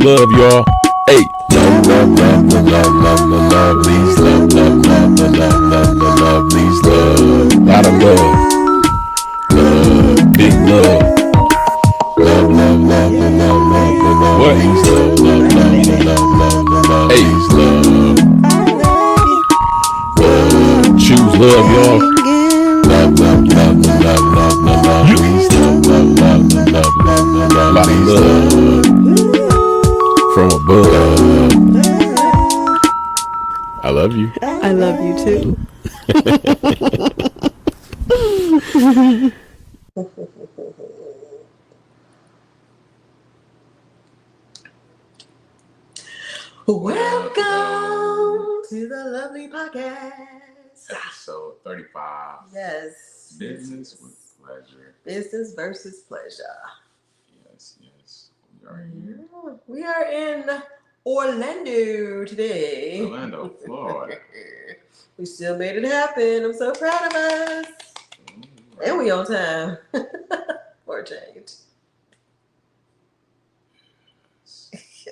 love, y'all. Hey, love, love, love, love, love, love, love, please love, love, love, love, love, love, love, please love. Lot of love, big love. Love, love, love, love, love, love, love, what? Please love, love, love, love, love, love, love, please love. Choose love, y'all. Love, love, love, love, love, love, love, please love, love, love, love, love, love, love, lot of love from above. I love you. I love you too. Welcome to the LuvLee podcast. Episode 35. Yes. Business with pleasure. Business versus pleasure. Yes. We are here. We are in Orlando today. Orlando, Florida. We still made it happen. I'm so proud of us. And we on time. For a change.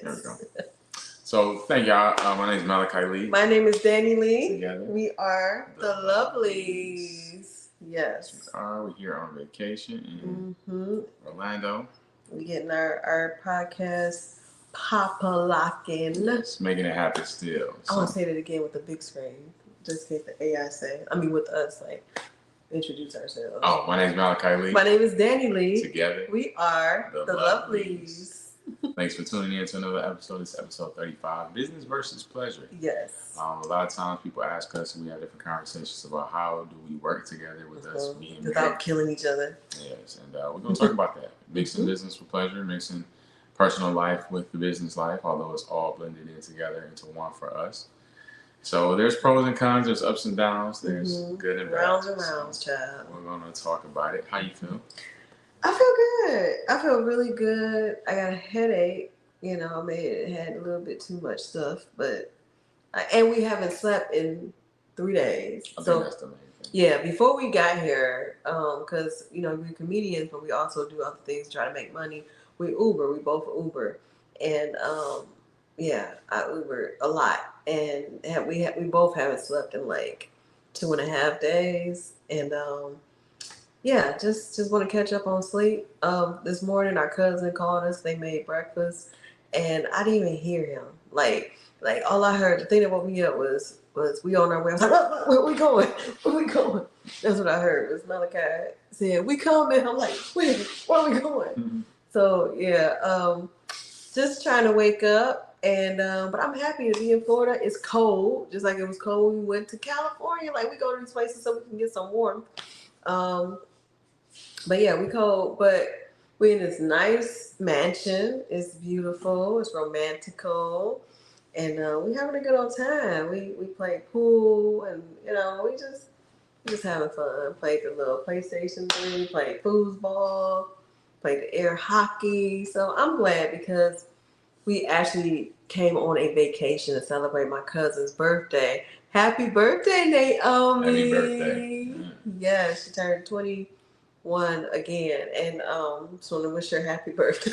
There we go. So, thank y'all. My name is Malachi Lee. My name is Danny Lee. Together. We are the LuvLees. Yes. We're here on vacation in Orlando. We're getting our podcast pop-a-locking. Just making it happen still. I want to say that again with the big screen. Just in case the AI say. I mean, with us, like, introduce ourselves. Oh, my name is Malachi Lee. My name is Danny Lee. Together. We are the LuvLees. Thanks for tuning in to another episode. This is episode 35, Business versus Pleasure. Yes. A lot of times people ask us, and we have different conversations about how do we work together with us being without married. killing each other. Yes, and we're going to talk about that. Mixing business with pleasure, mixing personal life with the business life, although it's all blended in together into one for us. So there's pros and cons, there's ups and downs, there's good and bad. Rounds and rounds, child. We're going to talk about it. How you feel? I feel good. I feel really good. I got a headache. You know, I had a little bit too much stuff, but and we haven't slept in 3 days. I think that's the main thing. Yeah, before we got here, because we're comedians, but we also do other things to try to make money. We Uber. We both Uber, and I Uber a lot, and we both haven't slept in like 2.5 days, and just want to catch up on sleep. This morning our cousin called us. They made breakfast. And I didn't even hear him. Like all I heard, the thing that woke me up was we on our way. I was like, where we going? Where we going? That's what I heard. It was Malachi saying, we coming. I'm like, where are we going? Mm-hmm. So just trying to wake up. And but I'm happy to be in Florida. It's cold, just like it was cold when we went to California. Like we go to these places so we can get some warmth. But yeah, we cold, but we're in this nice mansion. It's beautiful. It's romantical. And we having a good old time. We played pool and, we just having fun. Played the little PlayStation 3, played foosball, played the air hockey. So I'm glad because we actually came on a vacation to celebrate my cousin's birthday. Happy birthday, Naomi. Happy birthday. Yeah, she turned 21 again, and just want to wish her happy birthday.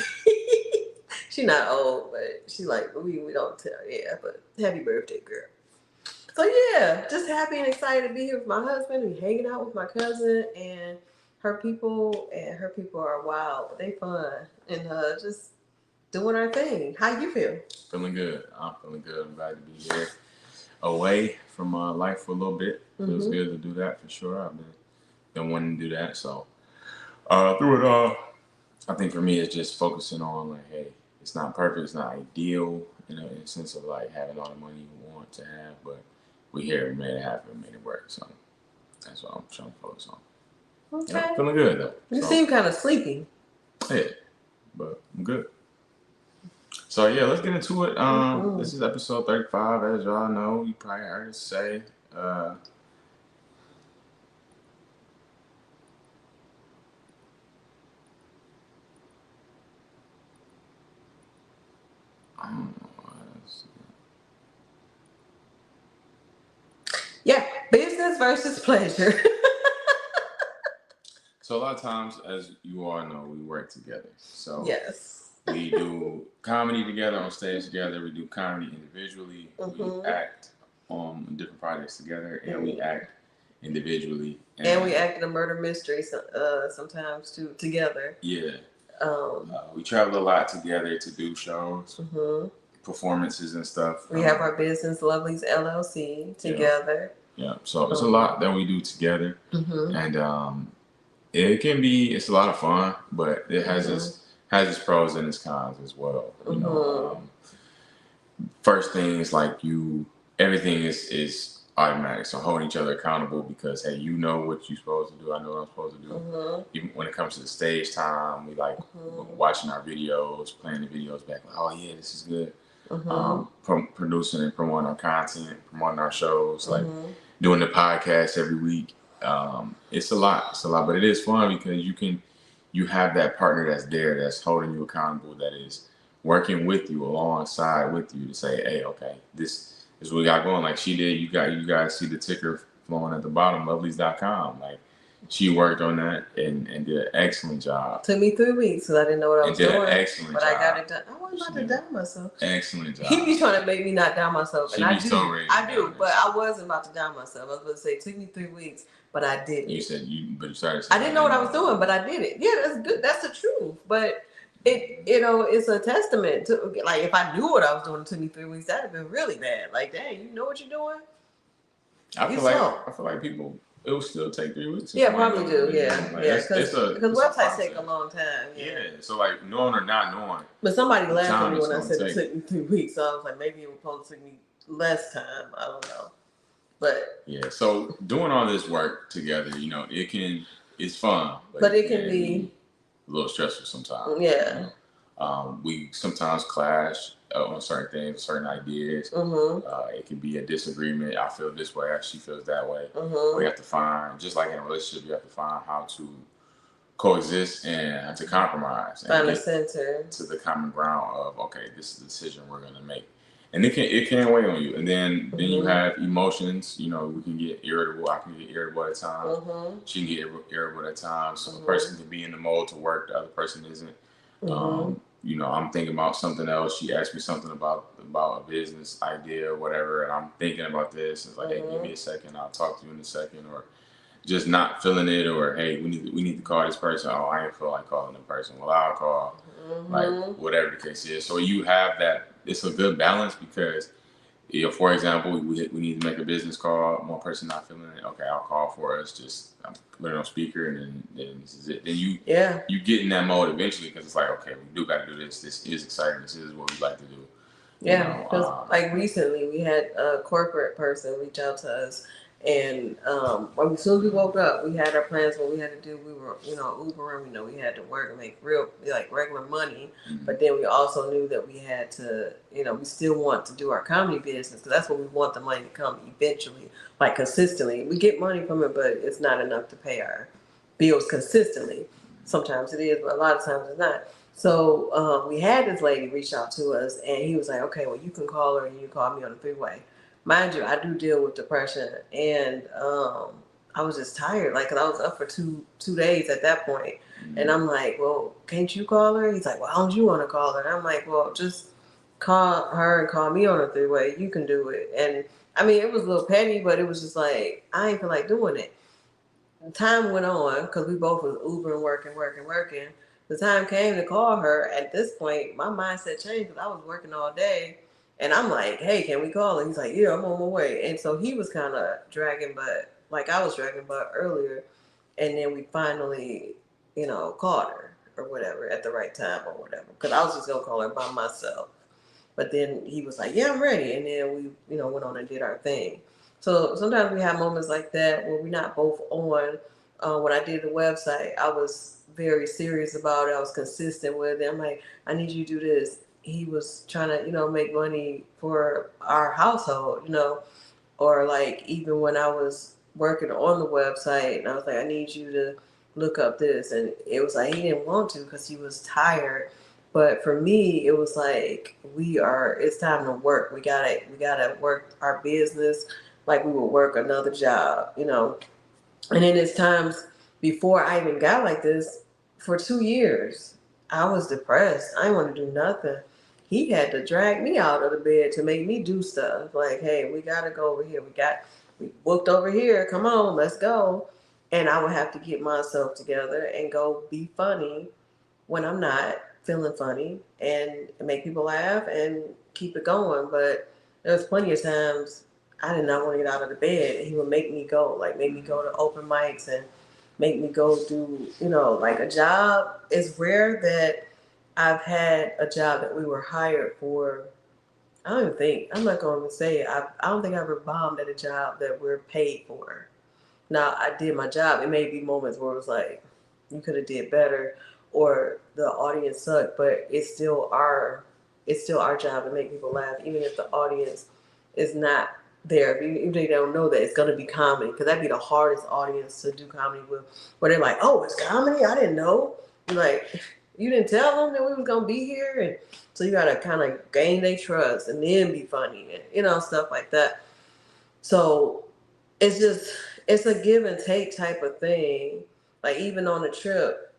She's not old, but she like we don't tell, but happy birthday, girl. So yeah, just happy and excited to be here with my husband and hanging out with my cousin and her people. And her people are wild, but they fun and just doing our thing. How you feel? Feeling good. I'm feeling good. I'm glad to be here, away from life for a little bit. Feels good to do that for sure. I've been wanting to do that, so. Through it all, I think for me it's just focusing on like, hey, it's not perfect, it's not ideal, in a sense of like having all the money you want to have, but we here, we made it happen, we made it work. So that's what I'm trying to focus on. Okay. Yeah, feeling good though. You seem kind of sleepy. Yeah, but I'm good. So yeah, let's get into it. This is episode 35, as y'all know. You probably heard us say. Yeah, business versus pleasure. So a lot of times, as you all know, we work together. So yes. We do comedy together on stage together. We do comedy individually. We act on different projects together, and we act individually. And we act in a murder mystery sometimes too together. Yeah. We travel a lot together to do shows, performances, and stuff. We have our business, LuvLee's LLC, together. Yeah. So it's a lot that we do together, and it's a lot of fun, but it has its pros and its cons as well. You know, first thing is like everything is automatic. So holding each other accountable because hey, you know what you're supposed to do. I know what I'm supposed to do. Even when it comes to the stage time, we like watching our videos, playing the videos back. Like, oh yeah, this is good. Producing and promoting our content, promoting our shows, like doing the podcast every week. It's a lot, but it is fun because you have that partner that's there, that's holding you accountable, that is working with you alongside with you to say, hey, okay, this is what we got going. Like she did, you guys see the ticker flowing at the bottom, LuvLees.com. Like she worked on that and did an excellent job. Took me 3 weeks because I didn't know what I was doing. Did an excellent job. But I got it done. I wasn't about to down myself. Excellent job. He be trying to make me not down myself. And I do, but I wasn't about to down myself. I was going to say it took me 3 weeks, but I didn't. You started. I didn't know what I was doing, but I did it. Yeah, that's good. That's the truth. But it's a testament to, like, if I knew what I was doing, it took me 3 weeks, that'd have been really bad. Like, dang, you know what you're doing? I feel like people, it will still take 3 weeks. Yeah, probably do. Yeah, because websites take a long time. Yeah, so like knowing or not knowing. But somebody laughed at me when I said it took me 3 weeks. So I was like, maybe it was supposed to take me less time. I don't know. But yeah, so doing all this work together, you know, it's fun. But it can be a little stressful sometimes. Yeah. You know? We sometimes clash on certain things, certain ideas. It can be a disagreement. I feel this way, she feels that way. We have to find, just like in a relationship, you have to find how to coexist and to compromise. Find a center. To the common ground of, okay, this is the decision we're going to make. And it can weigh on you. And then you have emotions. You know, we can get irritable. I can get irritable at times. She can get irritable at times. So the person can be in the mode to work. The other person isn't. You know, I'm thinking about something else. She asked me something about a business idea or whatever, and I'm thinking about this. It's like, hey, give me a second. I'll talk to you in a second. Or just not feeling it. Or hey, we need to call this person. Oh, I ain't feel like calling the person. Well, I'll call. Like whatever the case is. So you have that. It's a good balance because, you know, for example, we need to make a business call. One person not feeling it. Okay, I'll call for us. Just put it on speaker, and then this is it. Then you get in that mode eventually because it's like, okay, we do got to do this. This is exciting. This is what we like to do. Yeah, because like recently we had a corporate person reach out to us. And as soon as we woke up, we had our plans. What we had to do, we were, Ubering. We had to work and make regular money. But then we also knew that we had to, we still want to do our comedy business because that's what we want the money to come eventually, like consistently. We get money from it, but it's not enough to pay our bills consistently. Sometimes it is, but a lot of times it's not. So we had this lady reach out to us, and he was like, "Okay, well, you can call her and you call me on the freeway." Mind you, I do deal with depression, and I was just tired, like, cause I was up for two days at that point, and I'm like, well, can't you call her? He's like, well, how don't you want to call her? And I'm like, well, just call her and call me on a three-way. You can do it. And I mean, it was a little petty, but it was just like, I ain't feel like doing it. Time went on, because we both was Ubering, working. The time came to call her. At this point, my mindset changed because I was working all day. And I'm like, hey, can we call? And he's like, yeah, I'm on my way. And so he was kind of dragging butt, like I was dragging butt earlier. And then we finally, called her or whatever at the right time or whatever. Because I was just going to call her by myself. But then he was like, yeah, I'm ready. And then we, went on and did our thing. So sometimes we have moments like that where we're not both on. When I did the website, I was very serious about it. I was consistent with it. I'm like, I need you to do this. He was trying to, make money for our household, or like even when I was working on the website and I was like, I need you to look up this. And it was like, he didn't want to because he was tired. But for me, it was like, it's time to work. We gotta work our business like we would work another job, And then it's times before I even got like this for 2 years. I was depressed. I didn't want to do nothing. He had to drag me out of the bed to make me do stuff. Like, hey, we gotta go over here. We booked over here. Come on, let's go. And I would have to get myself together and go be funny when I'm not feeling funny and make people laugh and keep it going. But there was plenty of times I did not want to get out of the bed. He would make me go, like make me go to open mics and make me go do, like a job. It's rare that I've had a job that we were hired for. I don't even think, I'm not going to say it. I don't think I ever bombed at a job that we're paid for. Now I did my job. It may be moments where it was like, you could have did better, or the audience sucked, but it's still our job to make people laugh, even if the audience is not there. Even if they don't know that it's gonna be comedy, because that'd be the hardest audience to do comedy with, where they're like, "Oh, it's comedy? I didn't know." Like, you didn't tell them that we was gonna be here, and so you gotta kind of gain their trust and then be funny, and stuff like that. So it's just it's a give and take type of thing. Like even on the trip,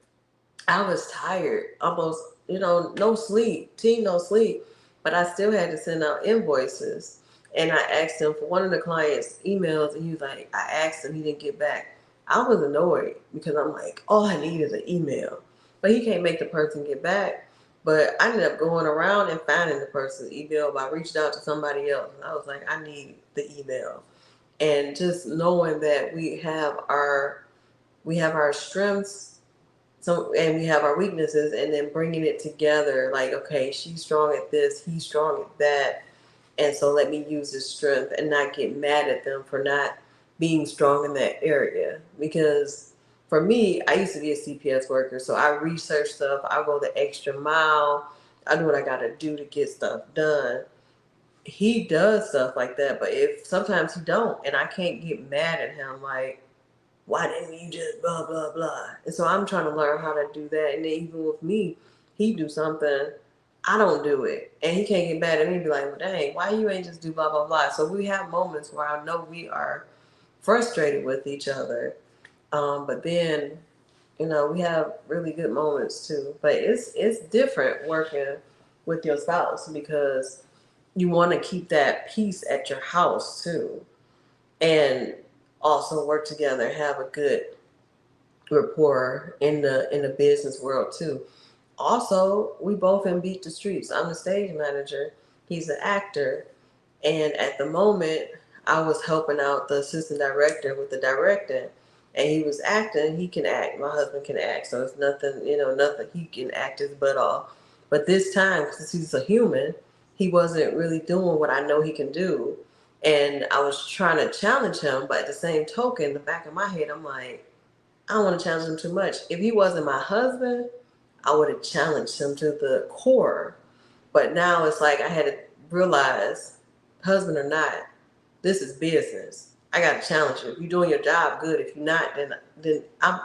I was tired, almost, no sleep, team no sleep, but I still had to send out invoices. And I asked him for one of the clients' emails, and he was like, I asked him, he didn't get back. I was annoyed because I'm like, all I need is an email, but he can't make the person get back. But I ended up going around and finding the person's email by reaching out to somebody else. And I was like, I need the email. And just knowing that we have our strengths, and we have our weaknesses, and then bringing it together, like, okay, she's strong at this, he's strong at that, and so let me use this strength and not get mad at them for not being strong in that area. Because for me, I used to be a CPS worker, so I research stuff, I go the extra mile, I do what I gotta do to get stuff done. He does stuff like that, but if sometimes he don't, and I can't get mad at him like, why didn't you just blah blah blah? And so I'm trying to learn how to do that. And then even with me, he do something, I don't do it, and he can't get mad at me and be like, well, dang, why you ain't just do blah blah blah? So we have moments where I know we are frustrated with each other, but then we have really good moments too. But it's different working with your spouse because you want to keep that peace at your house too, and also work together, have a good rapport in the business world too. Also, we both in Beat the Streets. I'm the stage manager. He's the actor, and at the moment, I was helping out the assistant director with the directing, and he was acting. He can act. My husband can act, so it's nothing. Nothing. He can act his butt off. But this time, since he's a human, he wasn't really doing what I know he can do, and I was trying to challenge him. But at the same token, in the back of my head, I'm like, I don't want to challenge him too much. If he wasn't my husband, I would have challenged him to the core. But now it's like I had to realize, husband or not, this is business. I got to challenge you. If you're doing your job, good. If you're not, then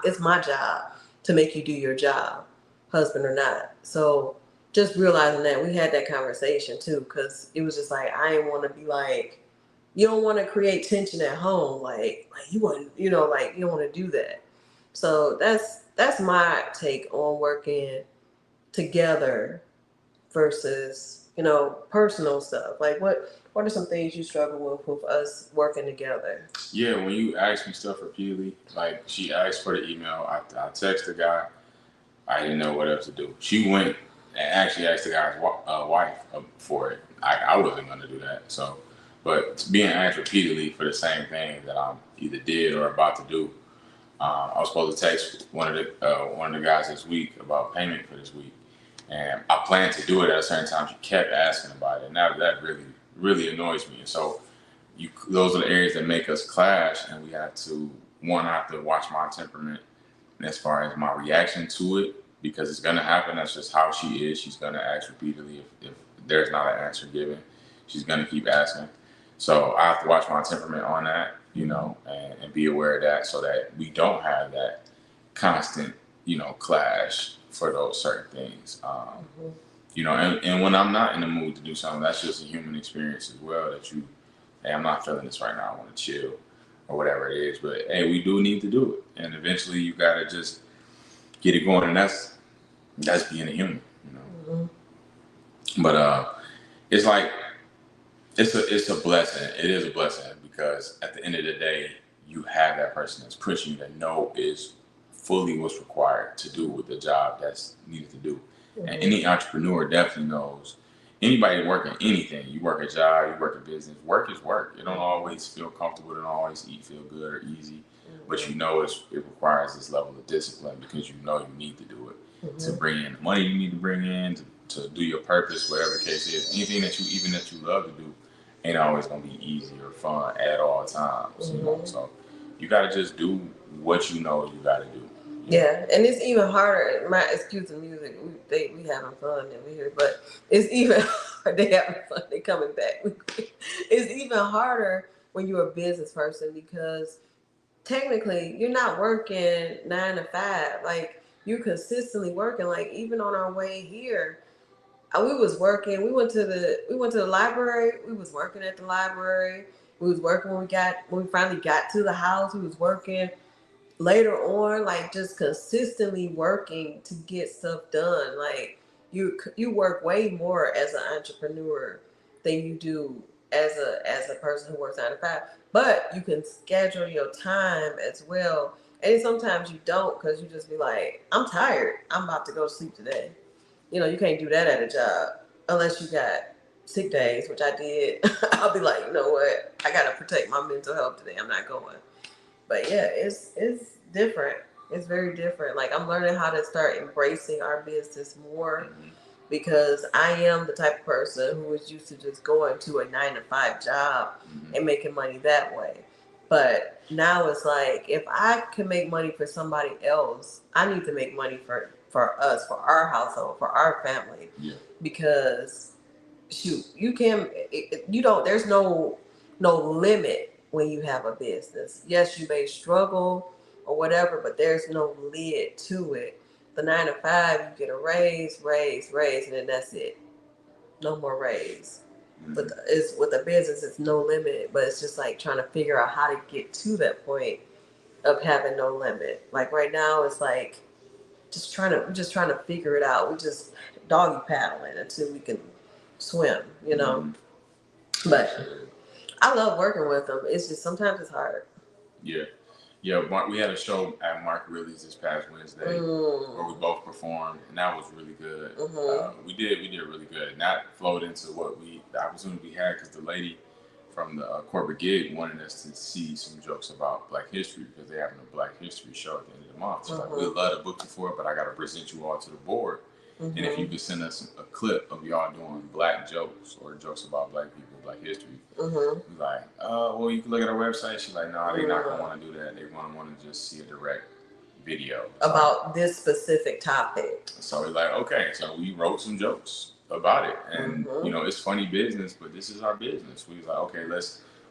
it's my job to make you do your job, husband or not. So just realizing that, we had that conversation too, because it was just like, I didn't want to be like, you don't want to create tension at home, like you want, like you don't want to do that. So that's my take on working together versus personal stuff. Like what are some things you struggle with us working together? Yeah, when you ask me stuff repeatedly, like she asked for the email, I text the guy. I didn't know what else to do. She went and actually asked the guy's wife for it. I wasn't going to do that. So, but being asked repeatedly for the same thing that I'm either did or about to do, I was supposed to text one of the guys this week about payment for this week, and I planned to do it at a certain time. She kept asking about it, and that really really annoys me. And so, those are the areas that make us clash, and we have to I have to watch my temperament as far as my reaction to it, because it's going to happen. That's just how she is. She's going to ask repeatedly. If there's not an answer given, she's going to keep asking. So I have to watch my temperament on that, and be aware of that, so that we don't have that constant, clash for those certain things. And when I'm not in the mood to do something, that's just a human experience as well. That hey, I'm not feeling this right now. I want to chill or whatever it is. But hey, we do need to do it, and eventually you gotta just get it going. And That's being a human, you know. But it's like it's a blessing. It is a blessing because at the end of the day, you have that person that's pushing you that know is fully what's required to do with the job that's needed to do. And any entrepreneur definitely knows. Anybody working anything, you work a job, you work a business, work is work. It don't always feel comfortable, it don't always feel good or easy, but you know it requires this level of discipline because you know you need to do it to bring in the money you need to bring in to do your purpose, whatever the case is. Anything that you love to do ain't always gonna be easy or fun at all times. You know? So you gotta just do what you know you gotta do. Yeah, and it's even harder. My excuse the music, we having fun and we here, but it's even they having fun. They coming back. It's even harder when you're a business person because technically you're not working 9 to 5. Like you're consistently working. Like even on our way here, we was working. We went to the library. We was working at the library. We was working when we finally got to the house. We was working later on, like just consistently working to get stuff done. Like you work way more as an entrepreneur than you do as a person who works 9 to 5. But you can schedule your time as well. And sometimes you don't because you just be like, I'm tired. I'm about to go to sleep today. You can't do that at a job unless you got sick days, which I did. I'll be like, you know what? I gotta protect my mental health today. I'm not going. But yeah, it's different. It's very different. Like I'm learning how to start embracing our business more because I am the type of person who is used to just going to a 9 to 5 job and making money that way. But now it's like if I can make money for somebody else, I need to make money for us, for our household, for our family. Yeah. Because shoot, you don't. There's no limit when you have a business. Yes, you may struggle or whatever, but there's no lid to it. The 9 to 5, you get a raise, and then that's it. No more raise. But with a business, it's no limit. But it's just like trying to figure out how to get to that point of having no limit. Like right now, it's like we're just trying to figure it out. We just doggy paddling until we can swim. But I love working with them. It's just sometimes it's hard. Yeah. Yeah, we had a show at Mark Really's this past Wednesday where we both performed, and that was really good. We did really good, and that flowed into the opportunity we had because the lady from the corporate gig wanted us to see some jokes about Black history because they're having a Black history show at the end of the month. She's like, we'd love to book you for it, but I got to present you all to the board. And if you could send us a clip of y'all doing Black jokes or jokes about Black people, Black history, we're like, well, you can look at our website. She's like, no, they're not going to want to do that. They're going to want to just see a direct video. About this specific topic. So we're like, okay. So we wrote some jokes about it. And, it's funny business, but this is our business. We was like, okay,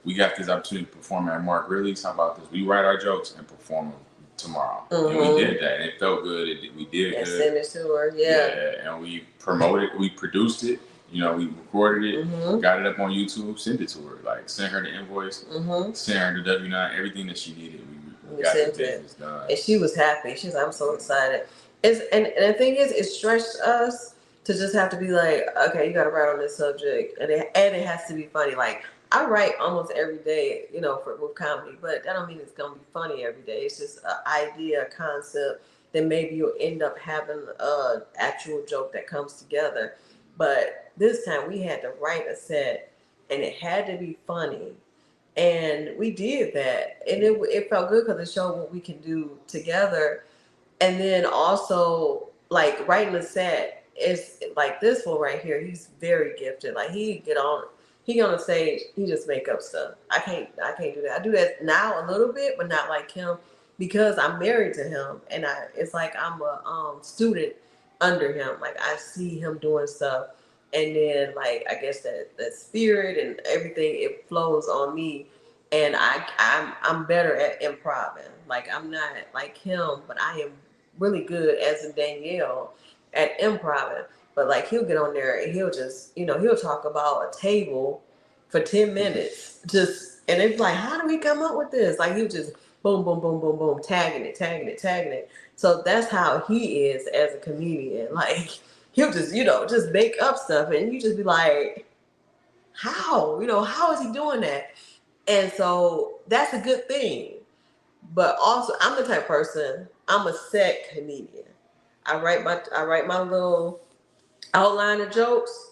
we got this opportunity to perform at Mark Really's. How about this? We write our jokes and perform them tomorrow. And we did that. And it felt good. We did good. Send it to her. Yeah. And we promoted, we produced it. We recorded it, got it up on YouTube, sent it to her. Like, sent her the invoice, sent her the W-9, everything that she needed. We got the business done. And she was happy. She's like, I'm so excited. And the thing is, it stretched us to just have to be like, okay, you got to write on this subject. And it has to be funny. Like, I write almost every day, with comedy, but that don't mean it's going to be funny every day. It's just an idea, a concept that maybe you'll end up having an actual joke that comes together. But this time we had to write a set and it had to be funny. And we did that. And it felt good because it showed what we can do together. And then also, like, writing a set is like this one right here. He's very gifted. Like, he get on the stage, he just make up stuff. I can't do that. I do that now a little bit, but not like him because I'm married to him. And it's like I'm a student under him. Like, I see him doing stuff, and then like I guess that spirit and everything, it flows on me, and I'm better at improvising. Like, I'm not like him, but I am really good, as in Danielle, at improvising. But like, he'll get on there and he'll just he'll talk about a table for 10 minutes, just, and it's like, how do we come up with this? Like, he'll just boom, boom, boom, boom, boom, tagging it, tagging it, tagging it. So that's how he is as a comedian. Like he'll just, just make up stuff and you just be like, how? How is he doing that? And so that's a good thing. But also I'm the type of person, I'm a set comedian. I write my little outline of jokes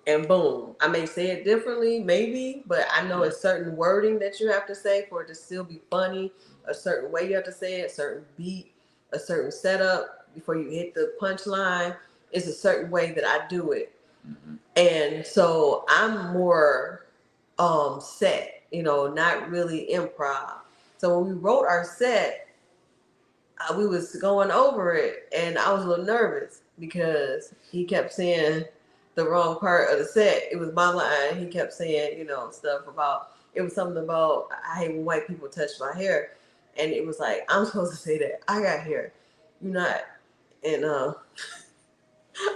and boom. I may say it differently, maybe, but I know it's certain wording that you have to say for it to still be funny, a certain way you have to say it, a certain beat, a certain setup before you hit the punchline. It's a certain way that I do it. Mm-hmm. And so I'm more set, not really improv. So when we wrote our set, we was going over it and I was a little nervous because he kept saying the wrong part of the set. It was my line. He kept saying, stuff about, it was something about, I hate when white people touch my hair. And it was like, I'm supposed to say that. I got hair. You're not. And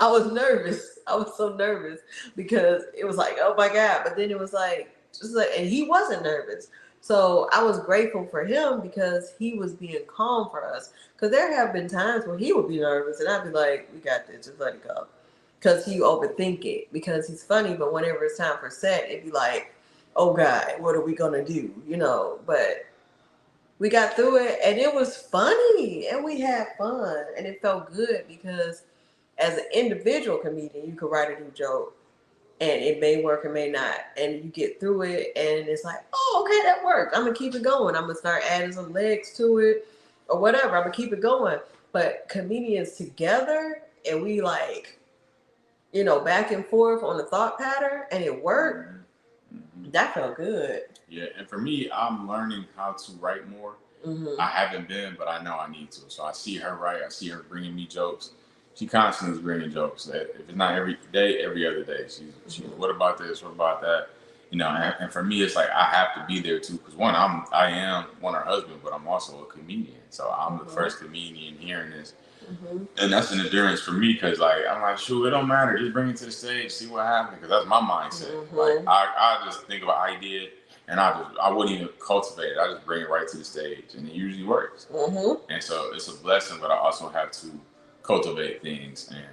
I was nervous. I was so nervous because it was like, oh my God. But then it was like, just like, and he wasn't nervous. So I was grateful for him because he was being calm for us. Because there have been times where he would be nervous and I'd be like, we got this, just let it go. Because he overthink it because he's funny. But whenever it's time for set, it'd be like, oh God, what are we going to do? But we got through it and it was funny and we had fun and it felt good because as an individual comedian, you could write a new joke and it may work or may not. And you get through it and it's like, oh, okay, that worked. I'm going to keep it going. I'm going to start adding some legs to it or whatever. I'm going to keep it going. But comedians together and we like, back and forth on the thought pattern and it worked, that felt good. Yeah, and for me, I'm learning how to write more. Mm-hmm. I haven't been, but I know I need to. So I see her write. I see her bringing me jokes. She constantly is bringing jokes. If it's not every day, every other day. She's what about this? What about that? And for me, it's like I have to be there too. Because I am her husband, but I'm also a comedian. So I'm the first comedian hearing this. Mm-hmm. And that's an endurance for me because I'm like, shoot, it don't matter. Just bring it to the stage, see what happens. Because that's my mindset. Mm-hmm. Like I just think of an idea and I wouldn't even cultivate it. I just bring it right to the stage and it usually works. Mm-hmm. And so it's a blessing, but I also have to cultivate things and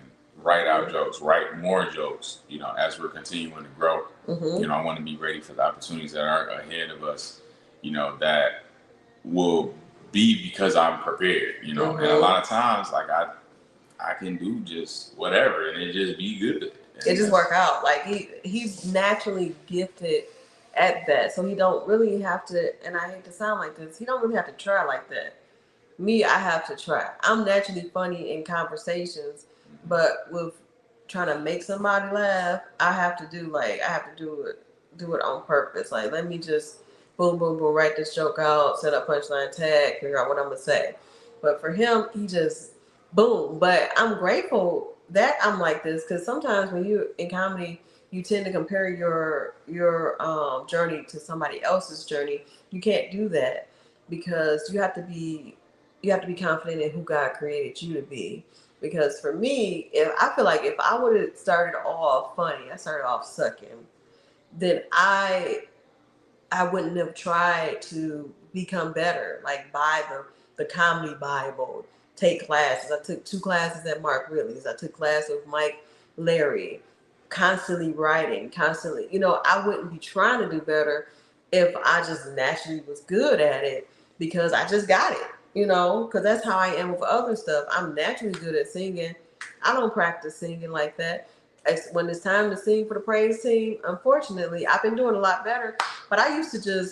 write out jokes, write more jokes, as we're continuing to grow. Mm-hmm. I want to be ready for the opportunities that are ahead of us, that will be because I'm prepared, Mm-hmm. And a lot of times, I can do just whatever and it just be good. And it just work out. Like he's naturally gifted at that, so he don't really have to. And I hate to sound like this, he don't really have to try like that. Me, I have to try. I'm naturally funny in conversations, but with trying to make somebody laugh, I have to do it on purpose. Like, let me just boom, boom, boom, write this joke out, set up punchline tag, figure out what I'm gonna say. But for him, he just boom. But I'm grateful that I'm like this because sometimes when you in comedy, you tend to compare your journey to somebody else's journey. You can't do that because you have to be confident in who God created you to be. Because for me, I feel like if I would have started off funny, I started off sucking, then I wouldn't have tried to become better, like buy the comedy Bible, take classes. I took 2 classes at Mark Ridley's. I took class with Mike Larry, constantly writing, constantly. I wouldn't be trying to do better if I just naturally was good at it because I just got it, because that's how I am with other stuff. I'm naturally good at singing. I don't practice singing like that. When it's time to sing for the praise team, unfortunately, I've been doing a lot better. But I used to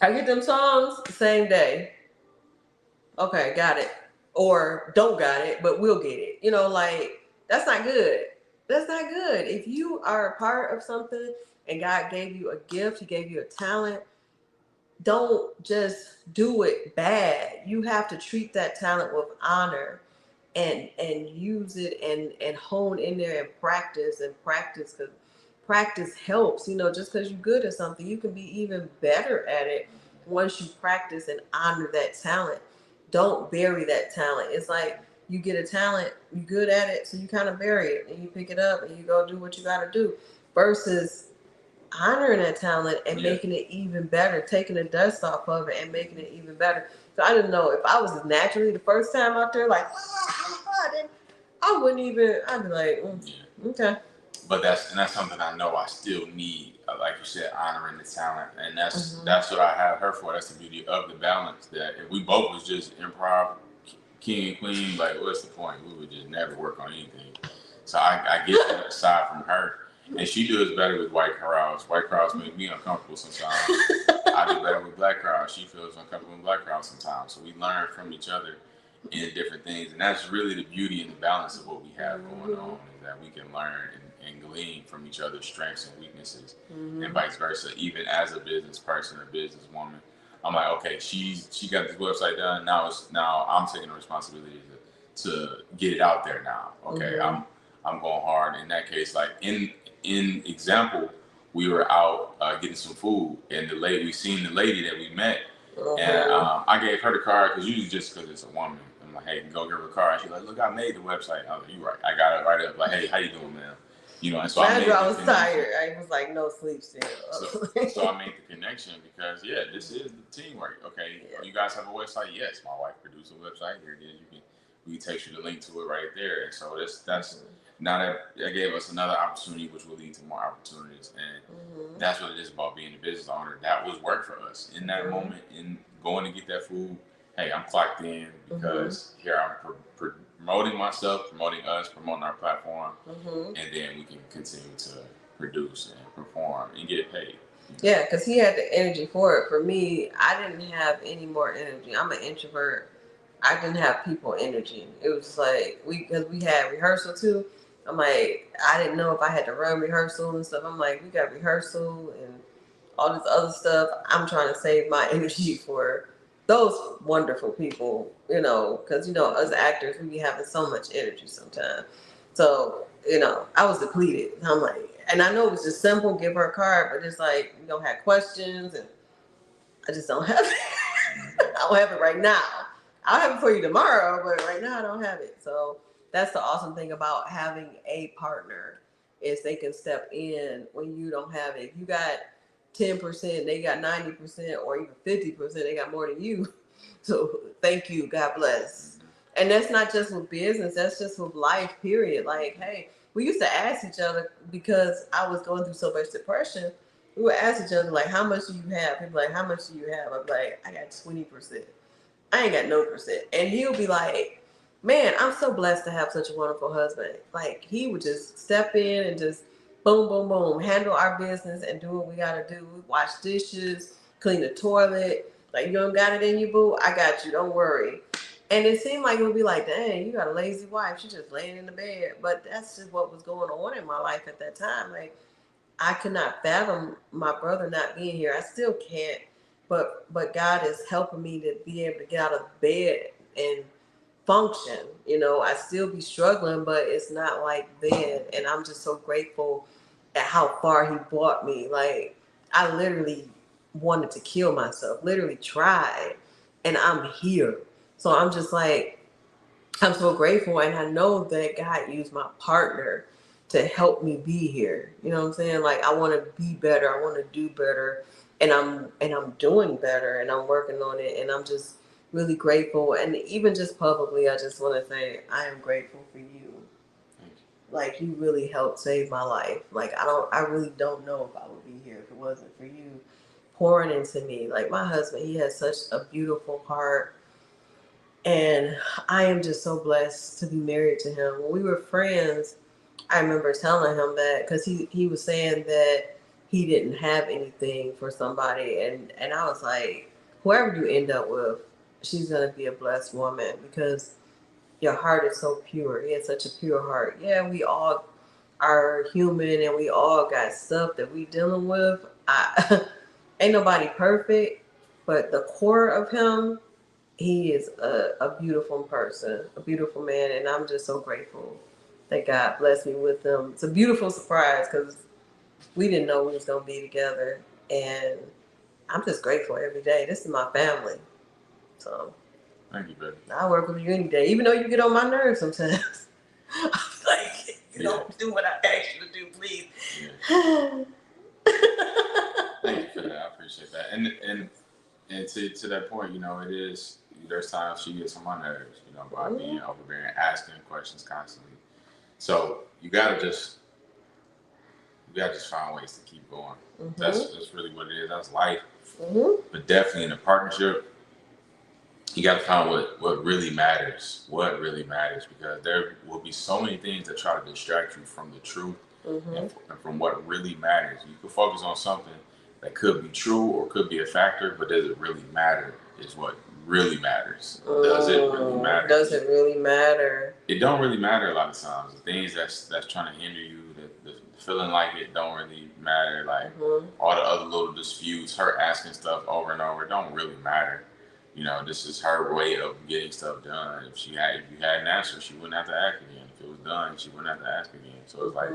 I get them songs the same day. Okay, got it. Or don't got it, but we'll get it. That's not good. That's not good. If you are a part of something and God gave you a gift, He gave you a talent, don't just do it bad. You have to treat that talent with honor and use it and hone in there and practice because practice helps. Just because you're good at something, you can be even better at it once you practice and honor that talent. Don't bury that talent. It's like you get a talent, you're good at it, so you kind of bury it and you pick it up and you go do what you got to do versus honoring that talent and making it even better, taking the dust off of it and making it even better. So I didn't know if I was naturally the first time out there, like, I wouldn't even, I'd be like, okay. But that's something I know I still need, like you said, honoring the talent, and that's what I have her for. That's the beauty of the balance. That if we both was just improv king and queen, like what's the point? We would just never work on anything. So I get that aside from her, and she does better with white crowds. White crowds make me uncomfortable sometimes. I do better with black crowds. She feels uncomfortable with black crowds sometimes. So we learn from each other in different things, and that's really the beauty and the balance of what we have going on, is that we can learn and glean from each other's strengths and weaknesses, and vice versa. Even as a business person, a businesswoman, I'm like, okay, she got this website done. Now I'm taking the responsibility to get it out there now. Okay, I'm going hard. In that case, like in example, we were out getting some food, and we seen the lady that we met, and I gave her the card because usually just because it's a woman, I'm like, hey, go give her a card. She's like, look, I made the website. I was like, you right. I got it right up. Like, hey, how you doing, man? You know, and so I was tired. I was like, no sleep still. So I made the connection because this is the teamwork. Okay, you guys have a website? Yes, my wife produced a website. Here it is. We text you the link to it right there. And so that's now that gave us another opportunity, which will lead to more opportunities. And that's what it is about being a business owner. That was work for us in that moment, in going to get that food. Hey, I'm clocked in because here I'm promoting myself, promoting us, promoting our platform, and then we can continue to produce and perform and get paid. Yeah, because he had the energy for it. For me, I didn't have any more energy. I'm an introvert. I didn't have people energy. It was like because we had rehearsal too. I'm like, I didn't know if I had to run rehearsal and stuff. I'm like, we got rehearsal and all this other stuff. I'm trying to save my energy for those wonderful people, because us actors, we be having so much energy sometimes. So I was depleted. I'm like, and I know it was just simple, give her a card, but it's like have questions, and I just don't have it. I don't have it right now. I'll have it for you tomorrow, but right now I don't have it. So that's the awesome thing about having a partner, is they can step in when you don't have it. If you got 10%, they got 90%, or even 50%, they got more than you. So thank you, God bless. And that's not just with business, that's just with life, period. Like, hey, we used to ask each other, because I was going through so much depression, we would ask each other, like, how much do you have? He'd be like, how much do you have? I'd be like, I got 20%. I ain't got no percent. And he'll be like, man, I'm so blessed to have such a wonderful husband. Like, he would just step in and just boom, boom, boom, handle our business and do what we got to do. Wash dishes, clean the toilet. Like, you don't got it in you, boo? I got you. Don't worry. And it seemed like it would be like, dang, you got a lazy wife. She's just laying in the bed. But that's just what was going on in my life at that time. Like, I could not fathom my brother not being here. I still can't. But God is helping me to be able to get out of bed and function. I still be struggling, but it's not like then. And I'm just so grateful at how far he brought me. Like, I literally wanted to kill myself, literally tried, and I'm here. So I'm just like, I'm so grateful, and I know that God used my partner to help me be here. You know what I'm saying? Like, I want to be better. I want to do better, and I'm doing better, and I'm working on it, and I'm just really grateful. And even just publicly, I just want to say I am grateful for you. Like, you really helped save my life. Like, I really don't know if I would be here if it wasn't for you pouring into me. Like, my husband, he has such a beautiful heart. And I am just so blessed to be married to him. When we were friends, I remember telling him that, because he was saying that he didn't have anything for somebody. And I was like, whoever you end up with, she's going to be a blessed woman, because your heart is so pure. He has such a pure heart. Yeah, we all are human, and we all got stuff that we dealing with. Ain't nobody perfect, but the core of him, he is a beautiful person, a beautiful man, and I'm just so grateful that God blessed me with him. It's a beautiful surprise, because we didn't know we was going to be together, and I'm just grateful every day. This is my family. So thank you, baby. I work with you any day, even though you get on my nerves sometimes. I'm like, don't do what I asked you to do, please. Yeah. Thank you for that. I appreciate that. And to that point, you know, it is. There's times she gets on my nerves, you know, by being overbearing, asking questions constantly. So you gotta just find ways to keep going. That's really what it is. That's life. But definitely in a partnership, you got to find what really matters. What really matters, because there will be so many things that try to distract you from the truth and from what really matters. You can focus on something that could be true or could be a factor, but does it really matter? Is what really matters. Does it really matter? Does it really matter? It don't really matter a lot of times. The things that's trying to hinder you, the feeling like it don't really matter. Like all the other little disputes, her asking stuff over and over, don't really matter. You know, this is her way of getting stuff done. If you had an answer, she wouldn't have to ask again. If it was done, she wouldn't have to ask again. So it's like,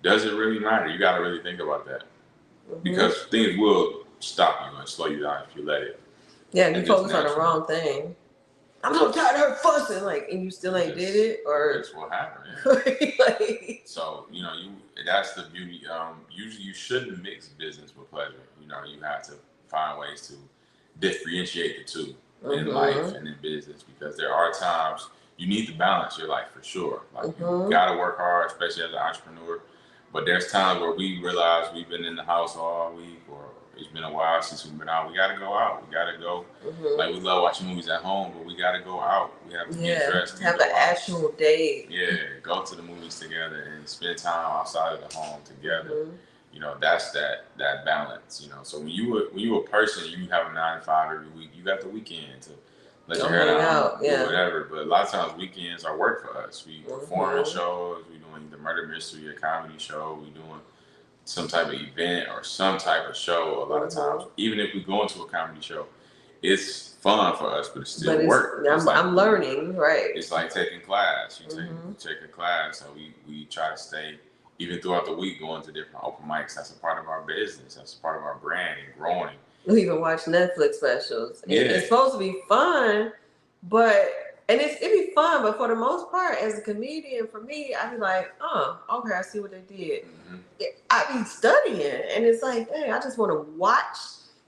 does it really matter? You got to really think about that, because things will stop you and slow you down if you let it. Yeah, and you focus on the wrong thing. I'm so tired of her fussing, like, and you still ain't did it, or that's what happened. Yeah. like, so you know, that's the beauty. Usually, you shouldn't mix business with pleasure. You know, you have to find ways to differentiate the two in life and in business, because there are times you need to balance your life for sure. Like you gotta work hard, especially as an entrepreneur. But there's times where we realize we've been in the house all week, or it's been a while since we've been out. We gotta go out. We gotta go. Like we love watching movies at home, but we gotta go out. We have to get dressed. Have an actual date. Yeah, go to the movies together and spend time outside of the home together. You know, that's that balance. You know, so when you a person, you have a 9 to 5 every week. You got the weekend to let your hair down, do whatever. But a lot of times weekends are work for us. We performing shows. We doing the murder mystery, a comedy show. We doing some type of event or some type of show. A lot of times, even if we go into a comedy show, it's fun for us, but it's still work. I'm learning, right? It's like taking class. You take a class, so we try to stay, even throughout the week, going to different open mics. That's a part of our business. That's a part of our brand and growing. We even watch Netflix specials. It's supposed to be fun, it'd be fun, but for the most part, as a comedian, for me, I'd be like, oh, okay, I see what they did. I'd be studying, and it's like, dang, I just want to watch.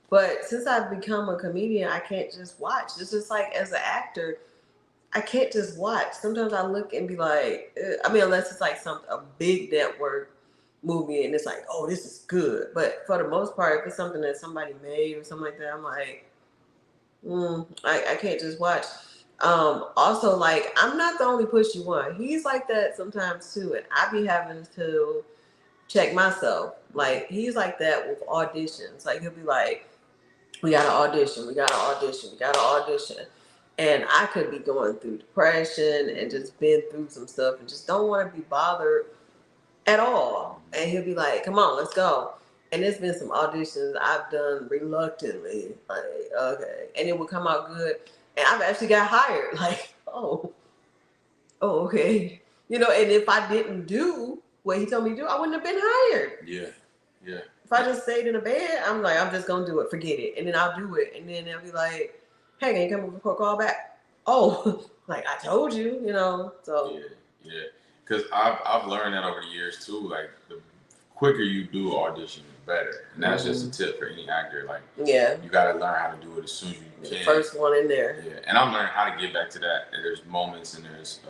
But since I've become a comedian, I can't just watch. It's just like, as an actor, I can't just watch. Sometimes I look and be like, unless it's like a big network movie and it's like, oh, this is good. But for the most part, if it's something that somebody made or something like that, I'm like, I can't just watch. Also, like, I'm not the only pushy one. He's like that sometimes too, and I be having to check myself. Like, he's like that with auditions. Like, he'll be like, we got to audition. And I could be going through depression and just been through some stuff and just don't want to be bothered at all. And he'll be like, come on, let's go. And there's been some auditions I've done reluctantly. Like, okay. And it would come out good. And I've actually got hired. Like, oh, okay. You know, and if I didn't do what he told me to do, I wouldn't have been hired. Yeah. If I just stayed in the bed, I'm like, I'm just going to do it. Forget it. And then I'll do it. And then they'll be like, hey, can you come over for a call back? Oh, like I told you, you know. So yeah. Because I've learned that over the years too. Like, the quicker you do audition, the better. And that's just a tip for any actor. Like, you got to learn how to do it as soon as you can. First one in there. Yeah, and I'm learning how to get back to that. And there's moments and there's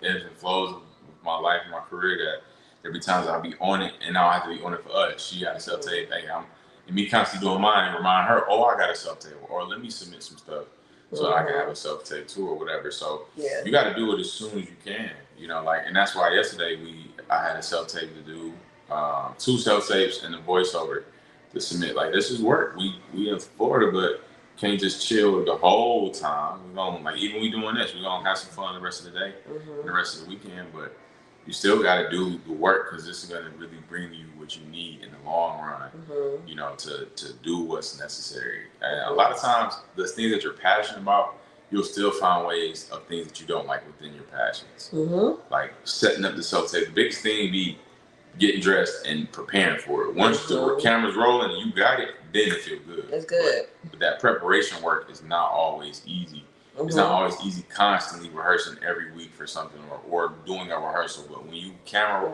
ebbs and flows of my life and my career that there'll be times I'll be on it and I'll have to be on it for us. She got a self-tape. Hey, and me constantly doing mine and remind her, oh, I got a self-tape, or let me submit some stuff so I can have a self-tape too, or whatever. So you got to do it as soon as you can, you know, like, and that's why yesterday I had a self-tape to do, 2 self-tapes and a voiceover to submit. Like, this is work. We in Florida, but can't just chill the whole time. We're gonna, like, even we doing this, we're gonna have some fun the rest of the day and the rest of the weekend, but you still got to do the work, because this is going to really bring you what you need in the long run, you know, to do what's necessary. And a lot of times, the things that you're passionate about, you'll still find ways of things that you don't like within your passions. Like setting up the self-tape. The biggest thing be getting dressed and preparing for it. Once the camera's rolling and you got it, then it feels good. It's good. But that preparation work is not always easy. It's not always easy constantly rehearsing every week for something or doing a rehearsal. But when you camera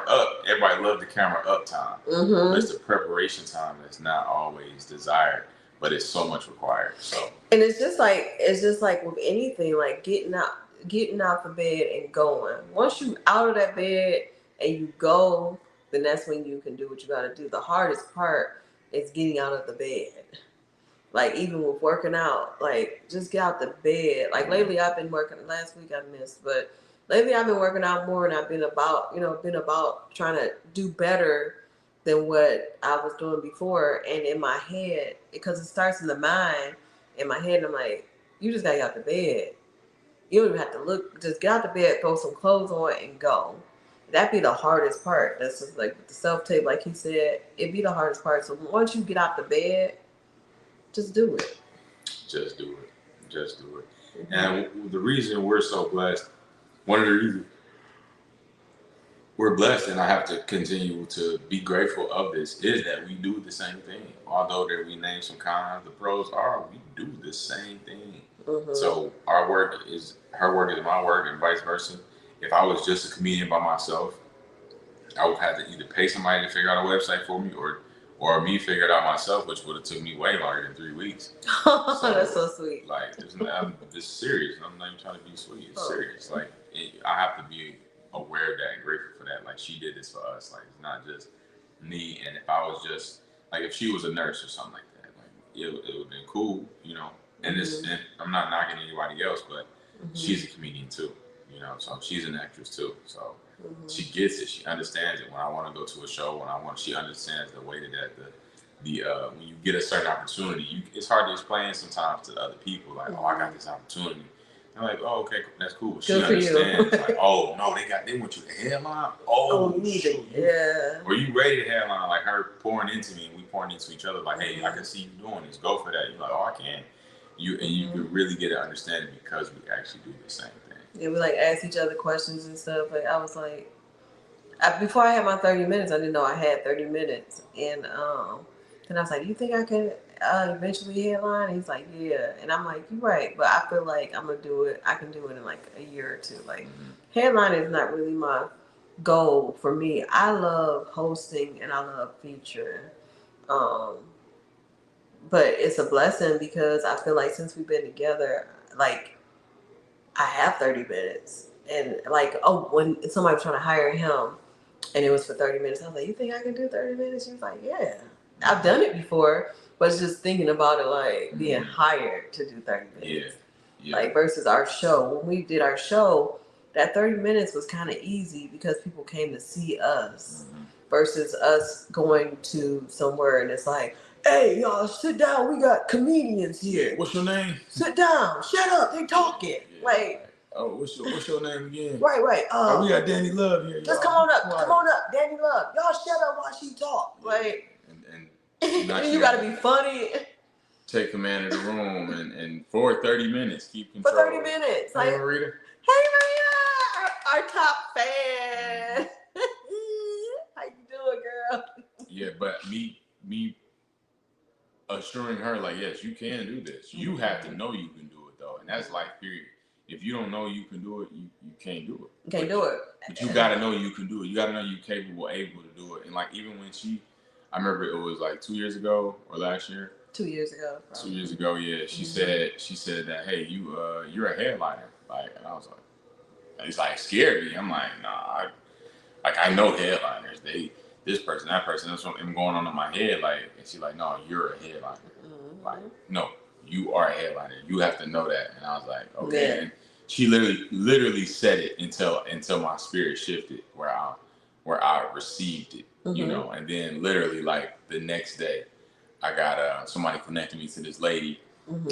up, everybody loves the camera up time. But it's the preparation time that's not always desired, but it's so much required. So, and it's just like with anything, like getting out the bed and going. Once you out of that bed and you go, then that's when you can do what you got to do. The hardest part is getting out of the bed. Like even with working out, like just get out the bed. Like lately I've been working, last week I missed, but lately I've been working out more and I've been about trying to do better than what I was doing before. And in my head, because it starts in the mind, in my head, I'm like, you just gotta get out the bed. You don't even have to look, just get out the bed, throw some clothes on and go. That'd be the hardest part. That's just like with the self-tape, like he said, it'd be the hardest part. So once you get out the bed, just do it. Just do it. Just do it. And the reason we're so blessed, one of the reasons we're blessed, and I have to continue to be grateful of this, is that we do the same thing. Although that we name some cons, the pros are we do the same thing. So our work is her work is my work, and vice versa. If I was just a comedian by myself, I would have to either pay somebody to figure out a website for me, or me figure it out myself, which would have took me way longer than 3 weeks. So, that's so sweet. Like, this is serious. I'm not even trying to be sweet. It's serious. Like, I have to be aware of that and grateful for that. Like, she did this for us. Like, it's not just me. And if I was just, like, if she was a nurse or something like that, like, it would have been cool, you know. And and I'm not knocking anybody else, but she's a comedian too, you know. So she's an actress too. So she gets it. She understands it. When I want to go to a show, she understands the way that when you get a certain opportunity, it's hard to explain sometimes to other people. Like, oh, I got this opportunity. I'm like, oh, okay, that's cool. She understands. Like, oh no, they want you to headline. Oh, shoot. Yeah. Were you ready to headline? Like her pouring into me, and we pouring into each other. Like, hey, I can see you doing this. Go for that. You're like, oh, I can. You could really get an understanding because we actually do the same thing. Yeah, we like ask each other questions and stuff. Like I was like, before I had my 30 minutes, I didn't know I had 30 minutes, and then I was like, "You think I can eventually headline?" And he's like, "Yeah," and I'm like, "You're right," but I feel like I'm gonna do it. I can do it in like a year or two. Like headline is not really my goal for me. I love hosting and I love featuring. But it's a blessing because I feel like since we've been together, like I have 30 minutes. And like, when somebody was trying to hire him and it was for 30 minutes, I was like, you think I can do 30 minutes? She was like, yeah. I've done it before, but it's just thinking about it like being hired to do 30 minutes. Yeah. Like versus our show. When we did our show, that 30 minutes was kind of easy because people came to see us versus us going to somewhere and it's like, hey, y'all, sit down. We got comedians here. What's your name? Sit down. Shut up. They talking. Yeah. Like, oh, what's your name again? Right. We got Danny Love here. Just come on up. Come on up, Danny Love. Y'all shut up while she talk. Yeah. Like, and you gotta be funny. Take command of the room and for 30 minutes, keep control. For 30 minutes. Hey, like, Marita. Hey, Marita, our top fan. How you doing, girl? Yeah, but me assuring her, like, yes, you can do this. You have to know you can do it, though. And that's life, period. If you don't know you can do it, you can't do it. You can't do it. But you got to know you can do it. You got to know you're capable, able to do it. And, like, even when I remember it was, like, 2 years ago or last year. 2 years ago. Probably. 2 years ago, yeah. She said that, hey, you're a headliner. Like, and I was like, it's, like, scared me. I'm like, nah, I know headliners. This person, that person, that's what I'm going on in my head. Like, and she's like, no, you're a headliner. Like, no, you are a headliner. You have to know that. And I was like, okay. Yeah. And she literally said it until my spirit shifted where I received it, you know. And then literally like the next day, I got somebody connected me to this lady.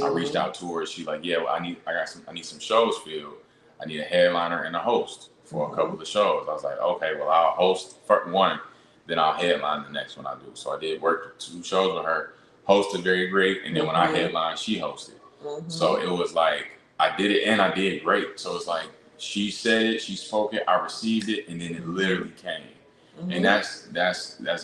I reached out to her. She's like, yeah, well, I need some shows filled. I need a headliner and a host for a couple of shows. I was like, okay, well, I'll host one. Then I'll headline the next one I do. So I did work 2 shows with her, hosted very great, and then when I headlined, she hosted. So it was like I did it and I did great. So it's like she said it, she spoke it, I received it, and then it literally came. And that's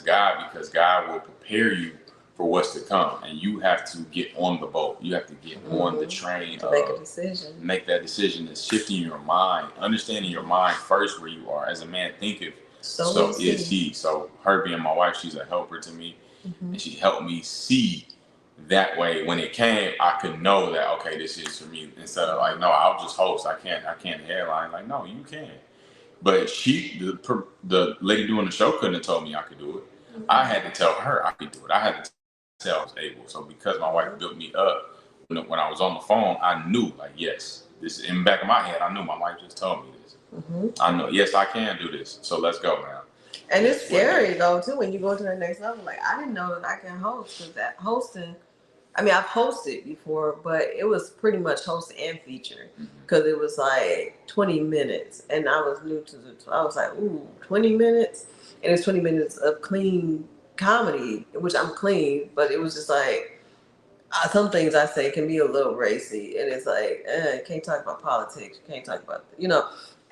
God, because God will prepare you for what's to come, and you have to get on the boat. You have to get on the train to make a decision. Make that decision. That's shifting your mind, understanding your mind first, where you are. As a man thinketh, so is he. So her being my wife, she's a helper to me, and she helped me see that way. When it came, I could know that okay, this is for me. Instead of like, no, I'll just host. I can't headline. Like, no, you can. But the lady doing the show couldn't have told me I could do it. I had to tell her I could do it. I had to tell I was able. So because my wife built me up, when I was on the phone, I knew like, yes, this is in the back of my head. I knew my wife just told me this. I know, yes, I can do this. So let's go now. And it's scary though too when you go to the next level. Like I didn't know that I can host because that hosting. I mean, I've hosted before, but it was pretty much host and feature because it was like 20 minutes, and I was new to I was like, ooh, 20 minutes, and it's 20 minutes of clean comedy, which I'm clean, but it was just like some things I say can be a little racy, and it's like, can't talk about politics, can't talk about,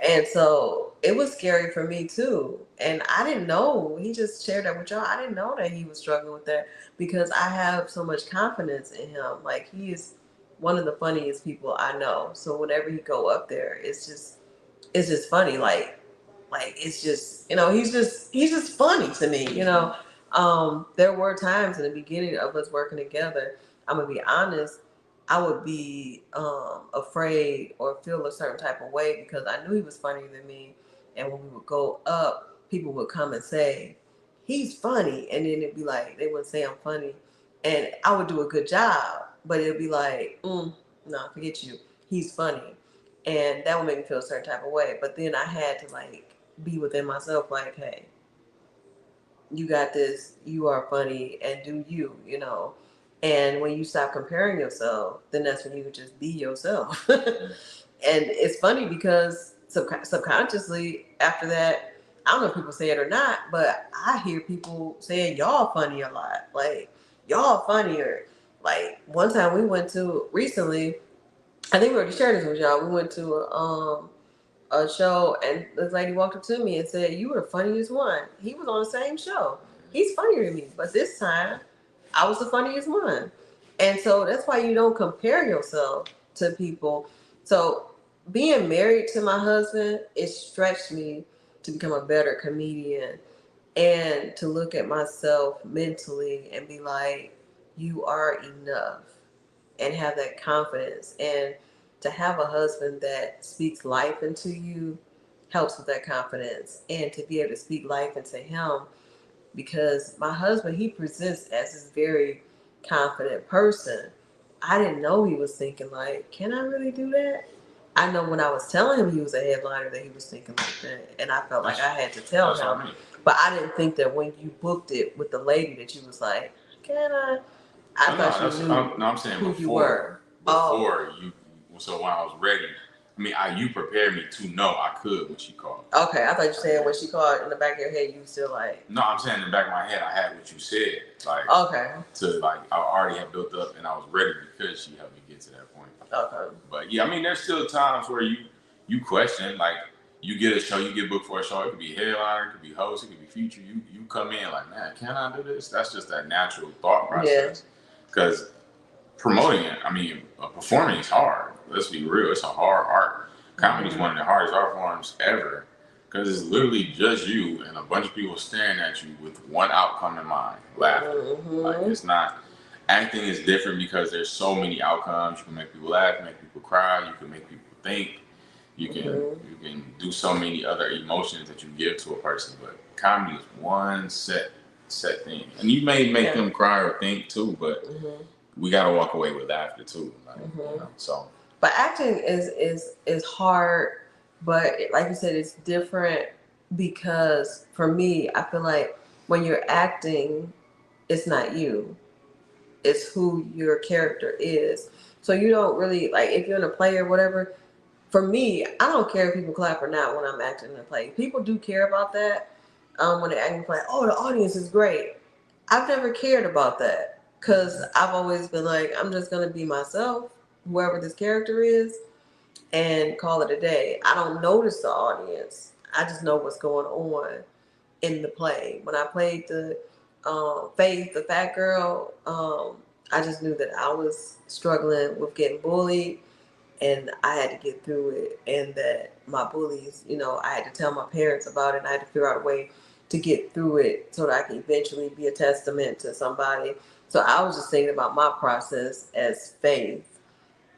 and so it was scary for me too. And I didn't know, he just shared that with y'all. I didn't know that he was struggling with that because I have so much confidence in him. Like he is one of the funniest people I know. So whenever he go up there, it's just funny. Like it's just, he's just funny to me, There were times in the beginning of us working together, I'm gonna be honest, I would be afraid or feel a certain type of way because I knew he was funnier than me. And when we would go up, people would come and say, he's funny. And then it'd be like, they wouldn't say I'm funny. And I would do a good job, but it'd be like, no, forget you. He's funny. And that would make me feel a certain type of way. But then I had to like be within myself, like, hey, you got this, you are funny, and do you. And when you stop comparing yourself, then that's when you would just be yourself. And it's funny because subconsciously after that, I don't know if people say it or not, but I hear people saying y'all funny a lot. Like, y'all funnier. Like, one time we went to, recently, I think we already shared this with y'all, we went to a show, and this lady walked up to me and said, you were the funniest one. He was on the same show. He's funnier than me. But this time, I was the funniest one. And so that's why you don't compare yourself to people. So being married to my husband, it stretched me to become a better comedian and to look at myself mentally and be like, you are enough, and have that confidence. And to have a husband that speaks life into you helps with that confidence, and to be able to speak life into him, because my husband, he presents as this very confident person. I didn't know he was thinking like, can I really do that? I know when I was telling him he was a headliner that he was thinking like that, and I felt like I had to tell him. But I didn't think that when you booked it with the lady that you was like, can I? I thought you knew I'm saying who before, you were. You. So when I was ready, you prepared me to know I could when she called. Okay, I thought you said when she called in the back of your head, you were still like. No, I'm saying in the back of my head, I had what you said. Like, okay. I already had built up and I was ready because she helped me get to that point. Okay. But yeah, there's still times where you question, like, you get a show, you get booked for a show, it could be headliner, it could be host, it could be feature. You come in like, man, can I do this? That's just that natural thought process. Because promoting it, performing is hard. Let's be real, it's a hard art. Comedy is one of the hardest art forms ever, because it's literally just you and a bunch of people staring at you with one outcome in mind, laughing. Like, it's not. Acting is different because there's so many outcomes. You can make people laugh, make people cry, you can make people think, you can do so many other emotions that you give to a person. But comedy is one set thing, and you may make them cry or think too, but we gotta walk away with laughter too. Like, so. But acting is hard, but like you said, it's different because for me, I feel like when you're acting, it's not you. It's who your character is. So you don't really, like, if you're in a play or whatever, for me, I don't care if people clap or not when I'm acting in a play. People do care about that when they're acting in a play. Oh, the audience is great. I've never cared about that because I've always been like, I'm just going to be myself, whoever this character is, and call it a day. I don't notice the audience. I just know what's going on in the play. When I played the Faith, the fat girl, I just knew that I was struggling with getting bullied and I had to get through it. And that my bullies, I had to tell my parents about it and I had to figure out a way to get through it so that I could eventually be a testament to somebody. So I was just thinking about my process as Faith.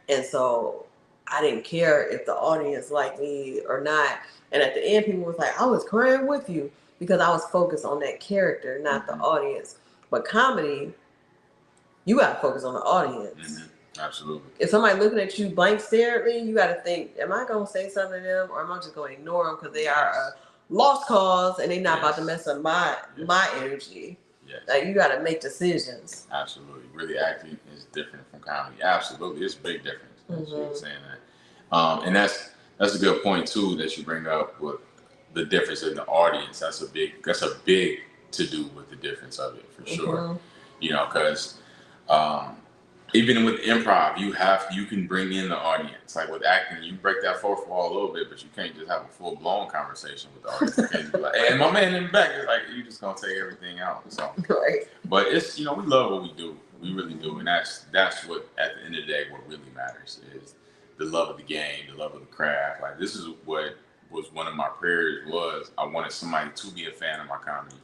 And so I didn't care if the audience liked me or not. And at the end, people was like, I was crying with you because I was focused on that character, not the audience. But comedy, you got to focus on the audience. Absolutely. If somebody looking at you blank stare at me, you got to think, am I going to say something to them or am I just going to ignore them because they are a lost cause and they're not about to mess up my energy? Yes. Like, you got to make decisions. Absolutely. Really acting is different from comedy. Absolutely. It's a big difference. You're saying that. And that's a good point too that you bring up with the difference in the audience. That's a big to do with the difference of it for sure. Because even with improv, you can bring in the audience. Like with acting, you break that fourth wall a little bit, but you can't just have a full blown conversation with the audience. You can't be like, "Hey, my man in the back," is like you just gonna take everything out. So, right. But it's we love what we do. We really do, and that's what at the end of the day what really matters is the love of the game, the love of the craft. Like this is what was one of my prayers was I wanted somebody to be a fan of my comedy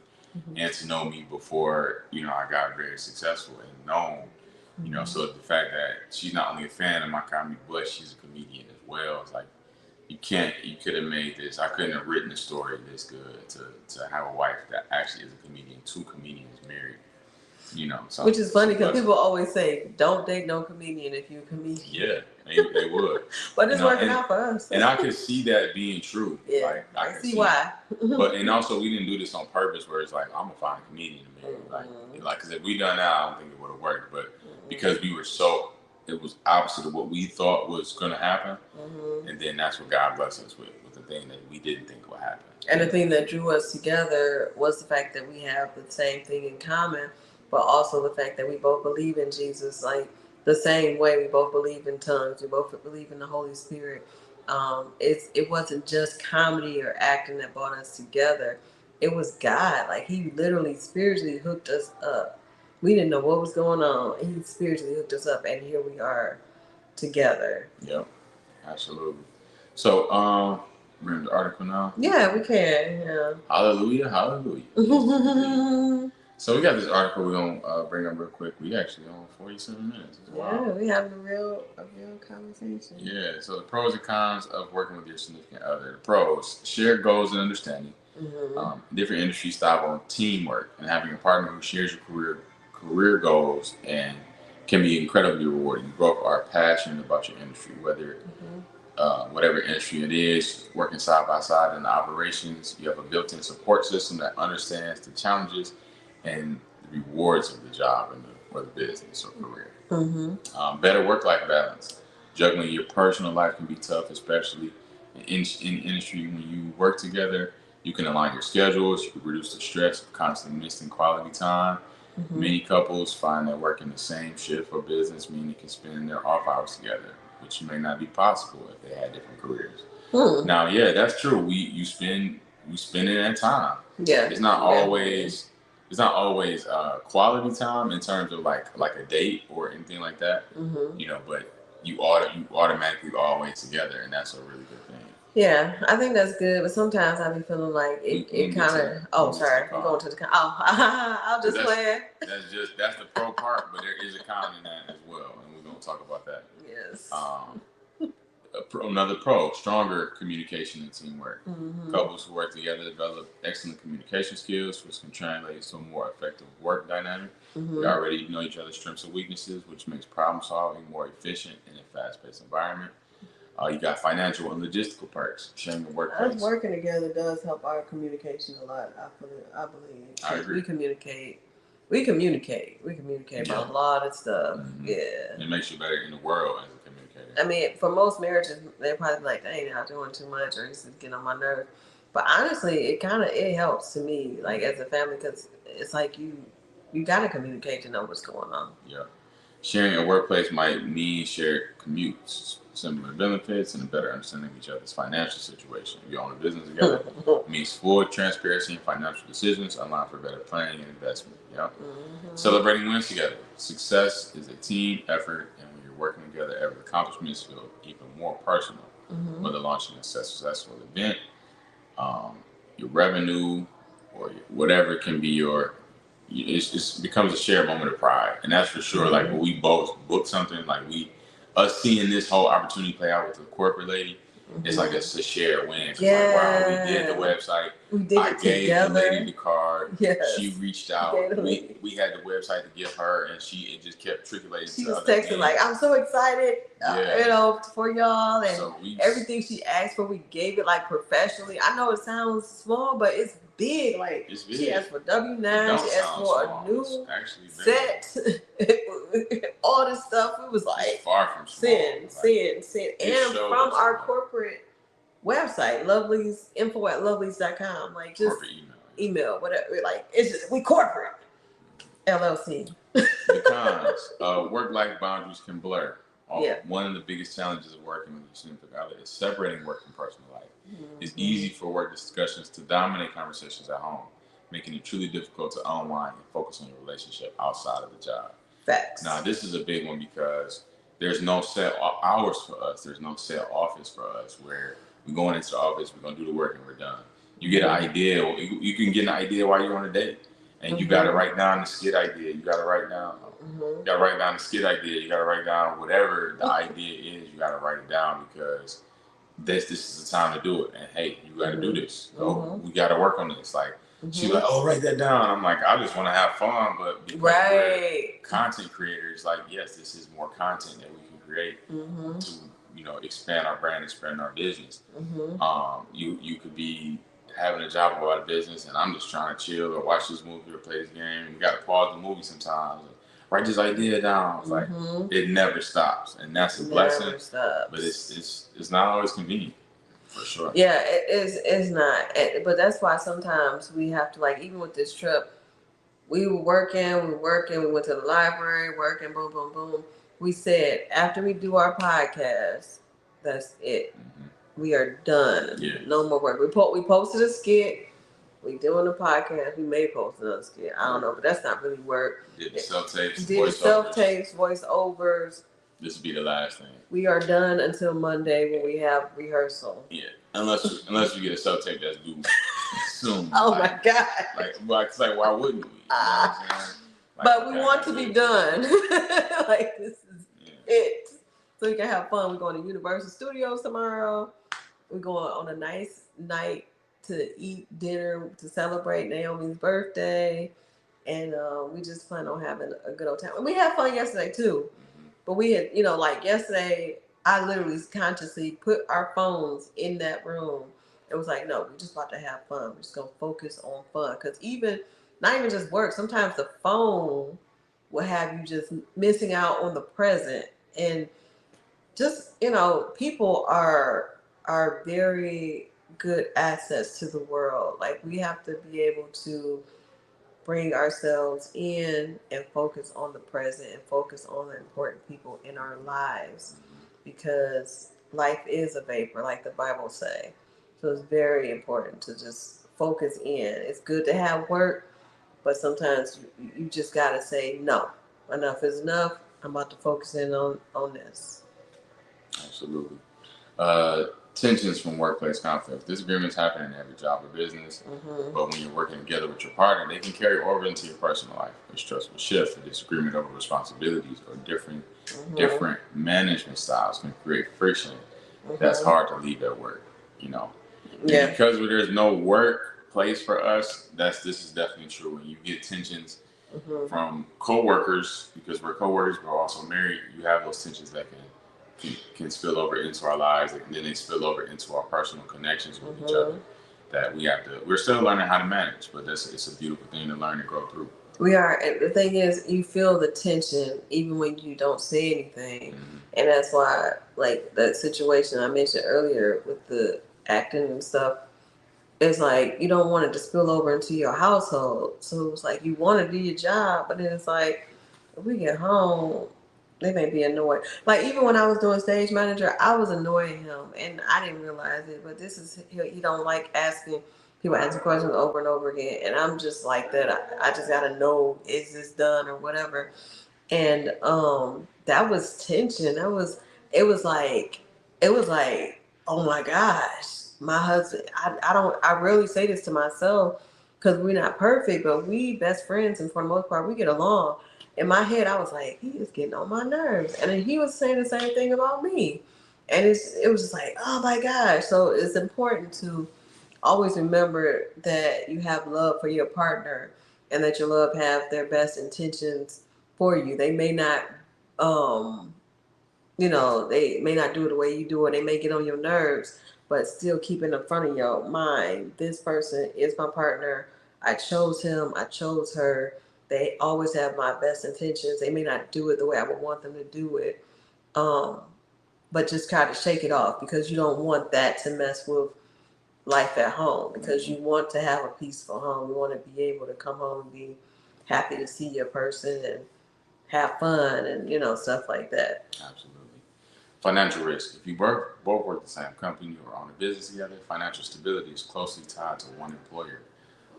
and to know me before I got very successful and known. So the fact that she's not only a fan of my comedy, but she's a comedian as well. It's like you could have made this. I couldn't have written a story this good to have a wife that actually is a comedian, 2 comedians married. So which is funny because people always say, "Don't date no comedian if you're a comedian." Yeah, they would. But it's working out for us. And I could see that being true. Yeah, like, I can see why. And also we didn't do this on purpose. Where it's like I'm gonna find a comedian to marry. Like because if we done that, I don't think it would have worked. But because we were it was opposite of what we thought was gonna happen. And then that's what God blessed us with the thing that we didn't think would happen. And the thing that drew us together was the fact that we have the same thing in common, but also the fact that we both believe in Jesus, like the same way. We both believe in tongues. We both believe in the Holy Spirit. It wasn't just comedy or acting that brought us together. It was God. Like He literally spiritually hooked us up. We didn't know what was going on. He spiritually hooked us up, and here we are together. Yep, absolutely. So, we're in the article now. Yeah, we can. Yeah. Hallelujah, hallelujah. So we got this article we're gonna bring up real quick. We actually on 47 minutes. Yeah, we having a real conversation. Yeah. So the pros and cons of working with your significant other. The pros: shared goals and understanding. Different industry style on teamwork and having a partner who shares your career goals and can be incredibly rewarding. You both are passionate about your industry, whether whatever industry it is, working side by side in the operations. You have a built-in support system that understands the challenges and the rewards of the job or the business or career. Better work-life balance. Juggling your personal life can be tough, especially in industry. When you work together, you can align your schedules. You can reduce the stress of constantly missing quality time. Many couples find that working the same shift or business means they can spend their off hours together, which may not be possible if they had different careers. Now, yeah, that's true. You spend in that time. Yeah, it's not always quality time in terms of like a date or anything like that. But you automatically always together, and that's a really good thing. Yeah, I think that's good, but sometimes I be feeling like it kind of. Oh, sorry, I'm going to the con. Oh, I'll just play it. That's the pro part, but there is a con in that as well, and we're gonna talk about that. Yes. Another pro: stronger communication and teamwork. Couples who work together develop excellent communication skills, which can translate to a more effective work dynamic. You already know each other's strengths and weaknesses, which makes problem solving more efficient in a fast-paced environment. You got financial and logistical perks. Sharing the workplace. Us working together does help our communication a lot. I believe. I agree. We communicate about a lot of stuff. Yeah. It makes you better in the world as a communicator. I mean, for most marriages, they're probably like, "Dang, y'all doing too much," or "This is getting on my nerves." But honestly, it helps to me, like as a family, because it's like you got to communicate to know what's going on. Yeah. Sharing a workplace might mean shared commutes, similar benefits, and a better understanding of each other's financial situation. If you own a business together, it means full transparency in financial decisions, allowing for better planning and investment. Yeah. Celebrating wins together. Success is a team effort, and when you're working together, every accomplishment feels even more personal. Whether launching a successful event, your revenue, or whatever can be your, it becomes a shared moment of pride, and that's for sure. Like when we both book something, like us seeing this whole opportunity play out with the corporate lady, it's like it's a shared win. It's like, wow, we did the website. We did I it gave together. the lady the card. Yes. She reached out. We had the website to give her, and it just kept trickling. She was texting like, "I'm so excited, for y'all," and so everything she asked for, we gave it like professionally. I know it sounds small, but it's big. Like it's big. She asked for W-9. She asked for a new set. All this stuff. It was like far from send, and from our corporate website, LuvLee's info@lovelees.com. Like just email, whatever. Like it's just we corporate. LLC. The cons. Work-life boundaries can blur. One of the biggest challenges of working with your significant other is separating work and personal life. It's easy for work discussions to dominate conversations at home, making it truly difficult to unwind and focus on your relationship outside of the job. Facts. Now, this is a big one because there's no set hours for us. There's no set office for us where we're going into the office, we're going to do the work, and we're done. You get an idea. You can get an idea while you're on a date. And you got to write down the skit idea. You got to write down. You got to write down the skit idea. You got to write down whatever the idea is. You got to write it down because this is the time to do it. And hey, you got to do this. So we got to work on this. Like she's like, oh, write that down. I'm like, I just want to have fun, but because we're content creators, like yes, this is more content that we can create to expand our brand, expand our business. You could be having a job about a business and I'm just trying to chill or watch this movie or play this game. You got to pause the movie sometimes. Write this idea down. It's like it never stops, and that's a blessing. But it's not always convenient, for sure. Yeah, it's not. But that's why sometimes we have to, like, even with this trip, we went to the library, working, boom, boom, boom. We said after we do our podcast, that's it. We are done. Yeah. No more work. We posted a skit. We doing the podcast. We may post another skit. I don't know, but that's not really work. Did the self-tapes, voiceovers. This will be the last thing. We are done until Monday when we have rehearsal. Yeah, unless we get a self-tape that's due soon. Oh my God. Like why wouldn't we? You know what I'm saying? But we want to be done. Like this is it. So we can have fun. We're going to Universal Studios tomorrow. We're going on a nice night to eat dinner to celebrate Naomi's birthday, and we just plan on having a good old time. And we had fun yesterday too, but we had, like yesterday, I literally consciously put our phones in that room. It was like, no, we're just about to have fun. We're just gonna focus on fun, because not even just work. Sometimes the phone will have you just missing out on the present, and just people are very good assets to the world. Like we have to be able to bring ourselves in and focus on the present and focus on the important people in our lives, because life is a vapor, like the Bible say. So it's very important to just focus in. It's good to have work, but sometimes you just gotta say no. Enough is enough. I'm about to focus in on this. Absolutely. Tensions from workplace conflict. Disagreements happen in every job or business, but when you're working together with your partner, they can carry over into your personal life. A stressful shift, a disagreement over responsibilities, or different management styles can create friction that's hard to leave at work. Yeah. Because there's no workplace for us, this is definitely true. When you get tensions from coworkers, because we're coworkers, but we're also married, you have those tensions that can spill over into our lives, and then they spill over into our personal connections with each other that we're still learning how to manage, but it's a beautiful thing to learn and grow through. We are. And the thing is, you feel the tension even when you don't say anything. And that's why, like that situation I mentioned earlier with the acting and stuff, it's like you don't want it to spill over into your household. So it's like you want to do your job, but then it's like if we get home, They may be annoyed. Like even when I was doing stage manager, I was annoying him, and I didn't realize it. But this is he don't like asking people asking questions over and over again, and I'm just like that. I just gotta know, is this done or whatever. And that was tension. It was like oh my gosh, my husband. I rarely say this to myself because we're not perfect, but we best friends, and for the most part we get along. In my head, I was like, he is getting on my nerves, and then he was saying the same thing about me, and it was just like, oh my gosh. So it's important to always remember that you have love for your partner, and that your love have their best intentions for you. They may not, um, they may not do it the way you do it. They may get on your nerves, but still keep in the front of your mind, this person is my partner. I chose him. I chose her. They always have my best intentions. They may not do it the way I would want them to do it, um, but just try to shake it off because you don't want that to mess with life at home, because you want to have a peaceful home. You want to be able to come home and be happy to see your person and have fun and stuff like that. Absolutely. Financial risk. If you both work the same company or own a business together, financial stability is closely tied to one employer.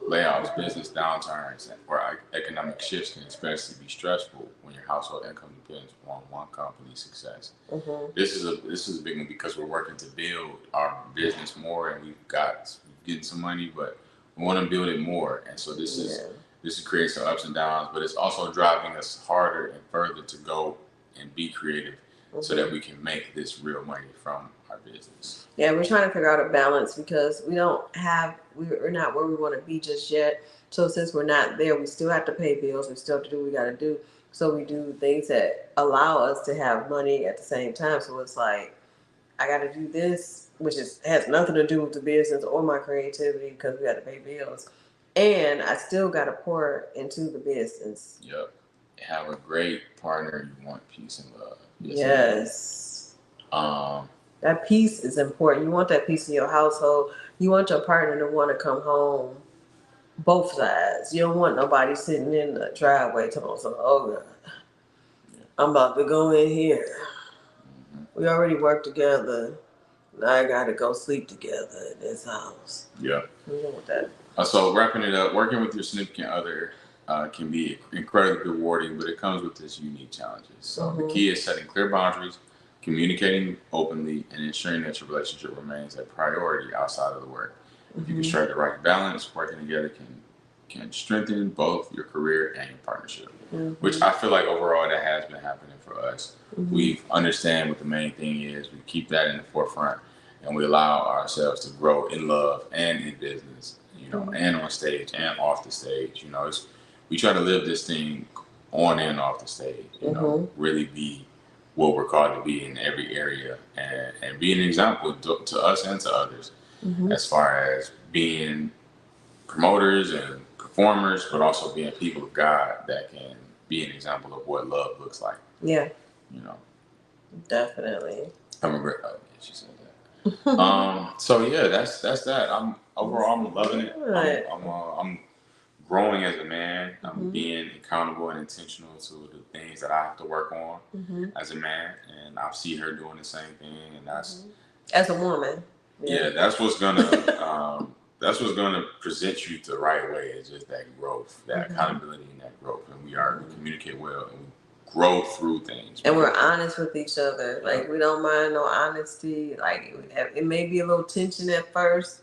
Layoffs, business downturns, or economic shifts can especially be stressful when your household income depends on one company's success. Mm-hmm. This is a big one because we're working to build our business more, and we've getting some money, but we want to build it more, and so this is creating some ups and downs, but it's also driving us harder and further to go and be creative, so that we can make this real money from our business. Yeah, we're trying to figure out a balance because we're not where we want to be just yet. So since we're not there, we still have to pay bills. We still have to do what we got to do. So we do things that allow us to have money at the same time. So it's like, I got to do this, which has nothing to do with the business or my creativity because we got to pay bills. And I still got to pour into the business. Yep. Have a great partner. You want peace and love. Yes. Um, That peace is important. You want that peace in your household. You want your partner to want to come home, both sides. You don't want nobody sitting in the driveway talking, oh God, I'm about to go in here. We already work together. Now I got to go sleep together in this house. Yeah. You don't want that. So wrapping it up, working with your significant other can be incredibly rewarding, but it comes with its unique challenges. So the key is setting clear boundaries, communicating openly, and ensuring that your relationship remains a priority outside of the work. If you can strike the right balance, working together can strengthen both your career and your partnership, which I feel like overall that has been happening for us. We understand what the main thing is. We keep that in the forefront, and we allow ourselves to grow in love and in business, and on stage and off the stage. We try to live this thing on and off the stage. Really be what we're called to be in every area, and be an example to us and to others, as far as being promoters and performers, but also being people of God that can be an example of what love looks like. Yeah. Definitely. I'm a great. Oh, yeah, she said that. So yeah, that's that. I'm loving it. I'm growing as a man. I'm being accountable and intentional to the things that I have to work on as a man, and I see her doing the same thing, and that's as a woman. Yeah, that's what's gonna present you the right way. Is just that growth, that accountability, and that growth, and we communicate well, and we grow through things. And we're honest with each other. Like, we don't mind no honesty. Like, it may be a little tension at first,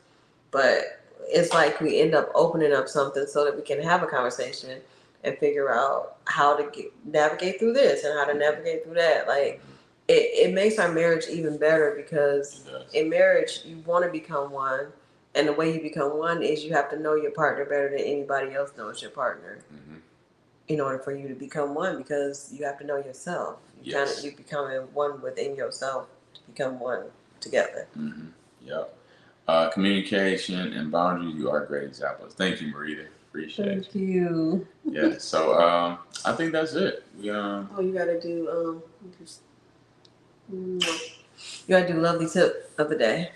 but it's like we end up opening up something so that we can have a conversation and figure out how to navigate through this and how to navigate through that. Like, it makes our marriage even better because in marriage, you want to become one. And the way you become one is you have to know your partner better than anybody else knows your partner. In order for you to become one, because you have to know yourself. You becoming one within yourself to become one together. Yep. Communication and boundaries, you are great examples. Thank you, Marita. Appreciate it. Thank you. Yeah, so I think that's it. You gotta do you gotta do lovely tip of the day.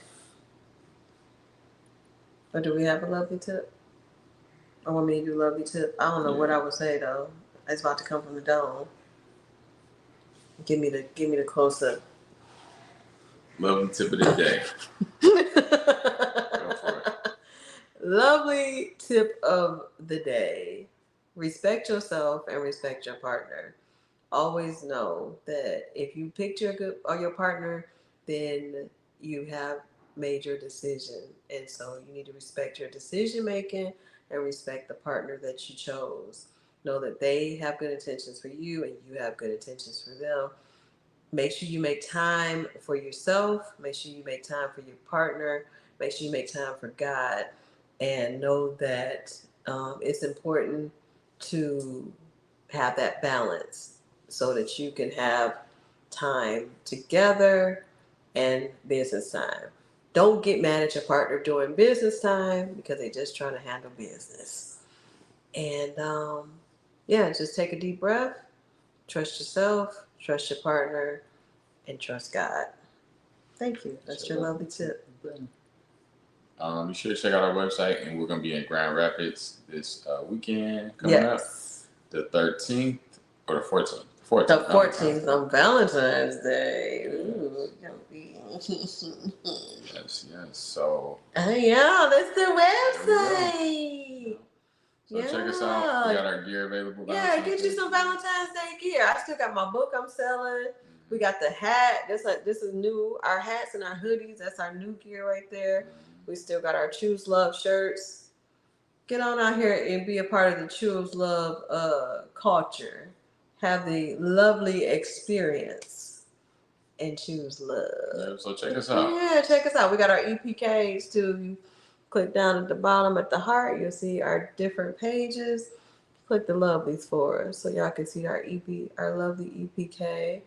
Or do we have a lovely tip? I want me to do lovely tip. I don't know what I would say though. It's about to come from the dome. Give me the close up. LuvLee tip of the day. Go for it. LuvLee tip of the day. Respect yourself and respect your partner. Always know that if you picked your partner, then you have made your decision. And so you need to respect your decision making and respect the partner that you chose. Know that they have good intentions for you and you have good intentions for them. Make sure you make time for yourself. Make sure you make time for your partner. Make sure you make time for God. And know that it's important to have that balance so that you can have time together and business time. Don't get mad at your partner during business time because they're just trying to handle business. And yeah, just take a deep breath, trust yourself, trust your partner, and trust God. Thank you. That's your LuvLee tip. Be sure to check out our website, and we're going to be in Grand Rapids this weekend coming up. The 13th or the 14th? 14th. The 14th on Valentine's Day. Ooh, yes. So. Yeah, that's the website. So check us out. We got our gear available. Yeah, get you some Valentine's Day gear. I still got my book I'm selling. We got the hat. This is new. Our hats and our hoodies. That's our new gear right there. We still got our Choose Love shirts. Get on out here and be a part of the Choose Love culture. Have the LuvLee experience and choose love. Yeah, so check us out. Yeah, check us out. We got our EPKs too. You click down at the bottom at the heart. You'll see our different pages. Click the LuvLees for us so y'all can see our LuvLee EPK.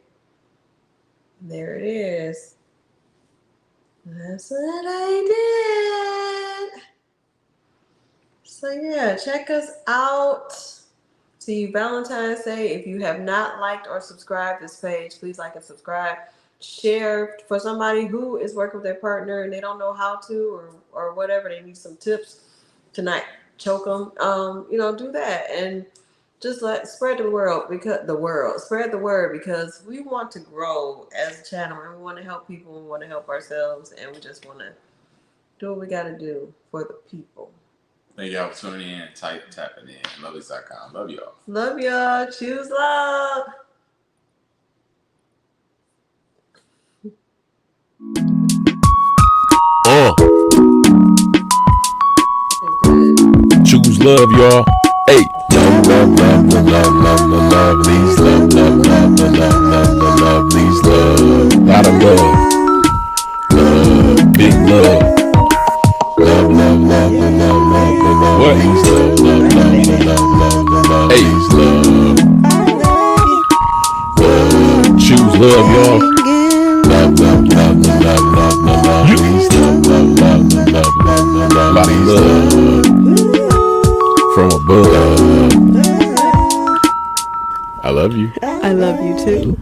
There it is. That's what I did. So yeah, check us out. See you Valentine's Day. If you have not liked or subscribed this page, please like and subscribe. Share for somebody who is working with their partner and they don't know how to or whatever. They need some tips to not choke them. Do that and just spread the word because we want to grow as a channel and we want to help people and we want to help ourselves and we just want to do what we got to do for the people. Thank y'all for tuning in, tapping in, LuvLees.com. Love y'all. Love y'all. Choose love. Choose love, y'all. Hey, love, these love, these love. Lot of love, big love. Love, what? Hey, choose love, y'all. Lot of love from above. I love you. I love you too.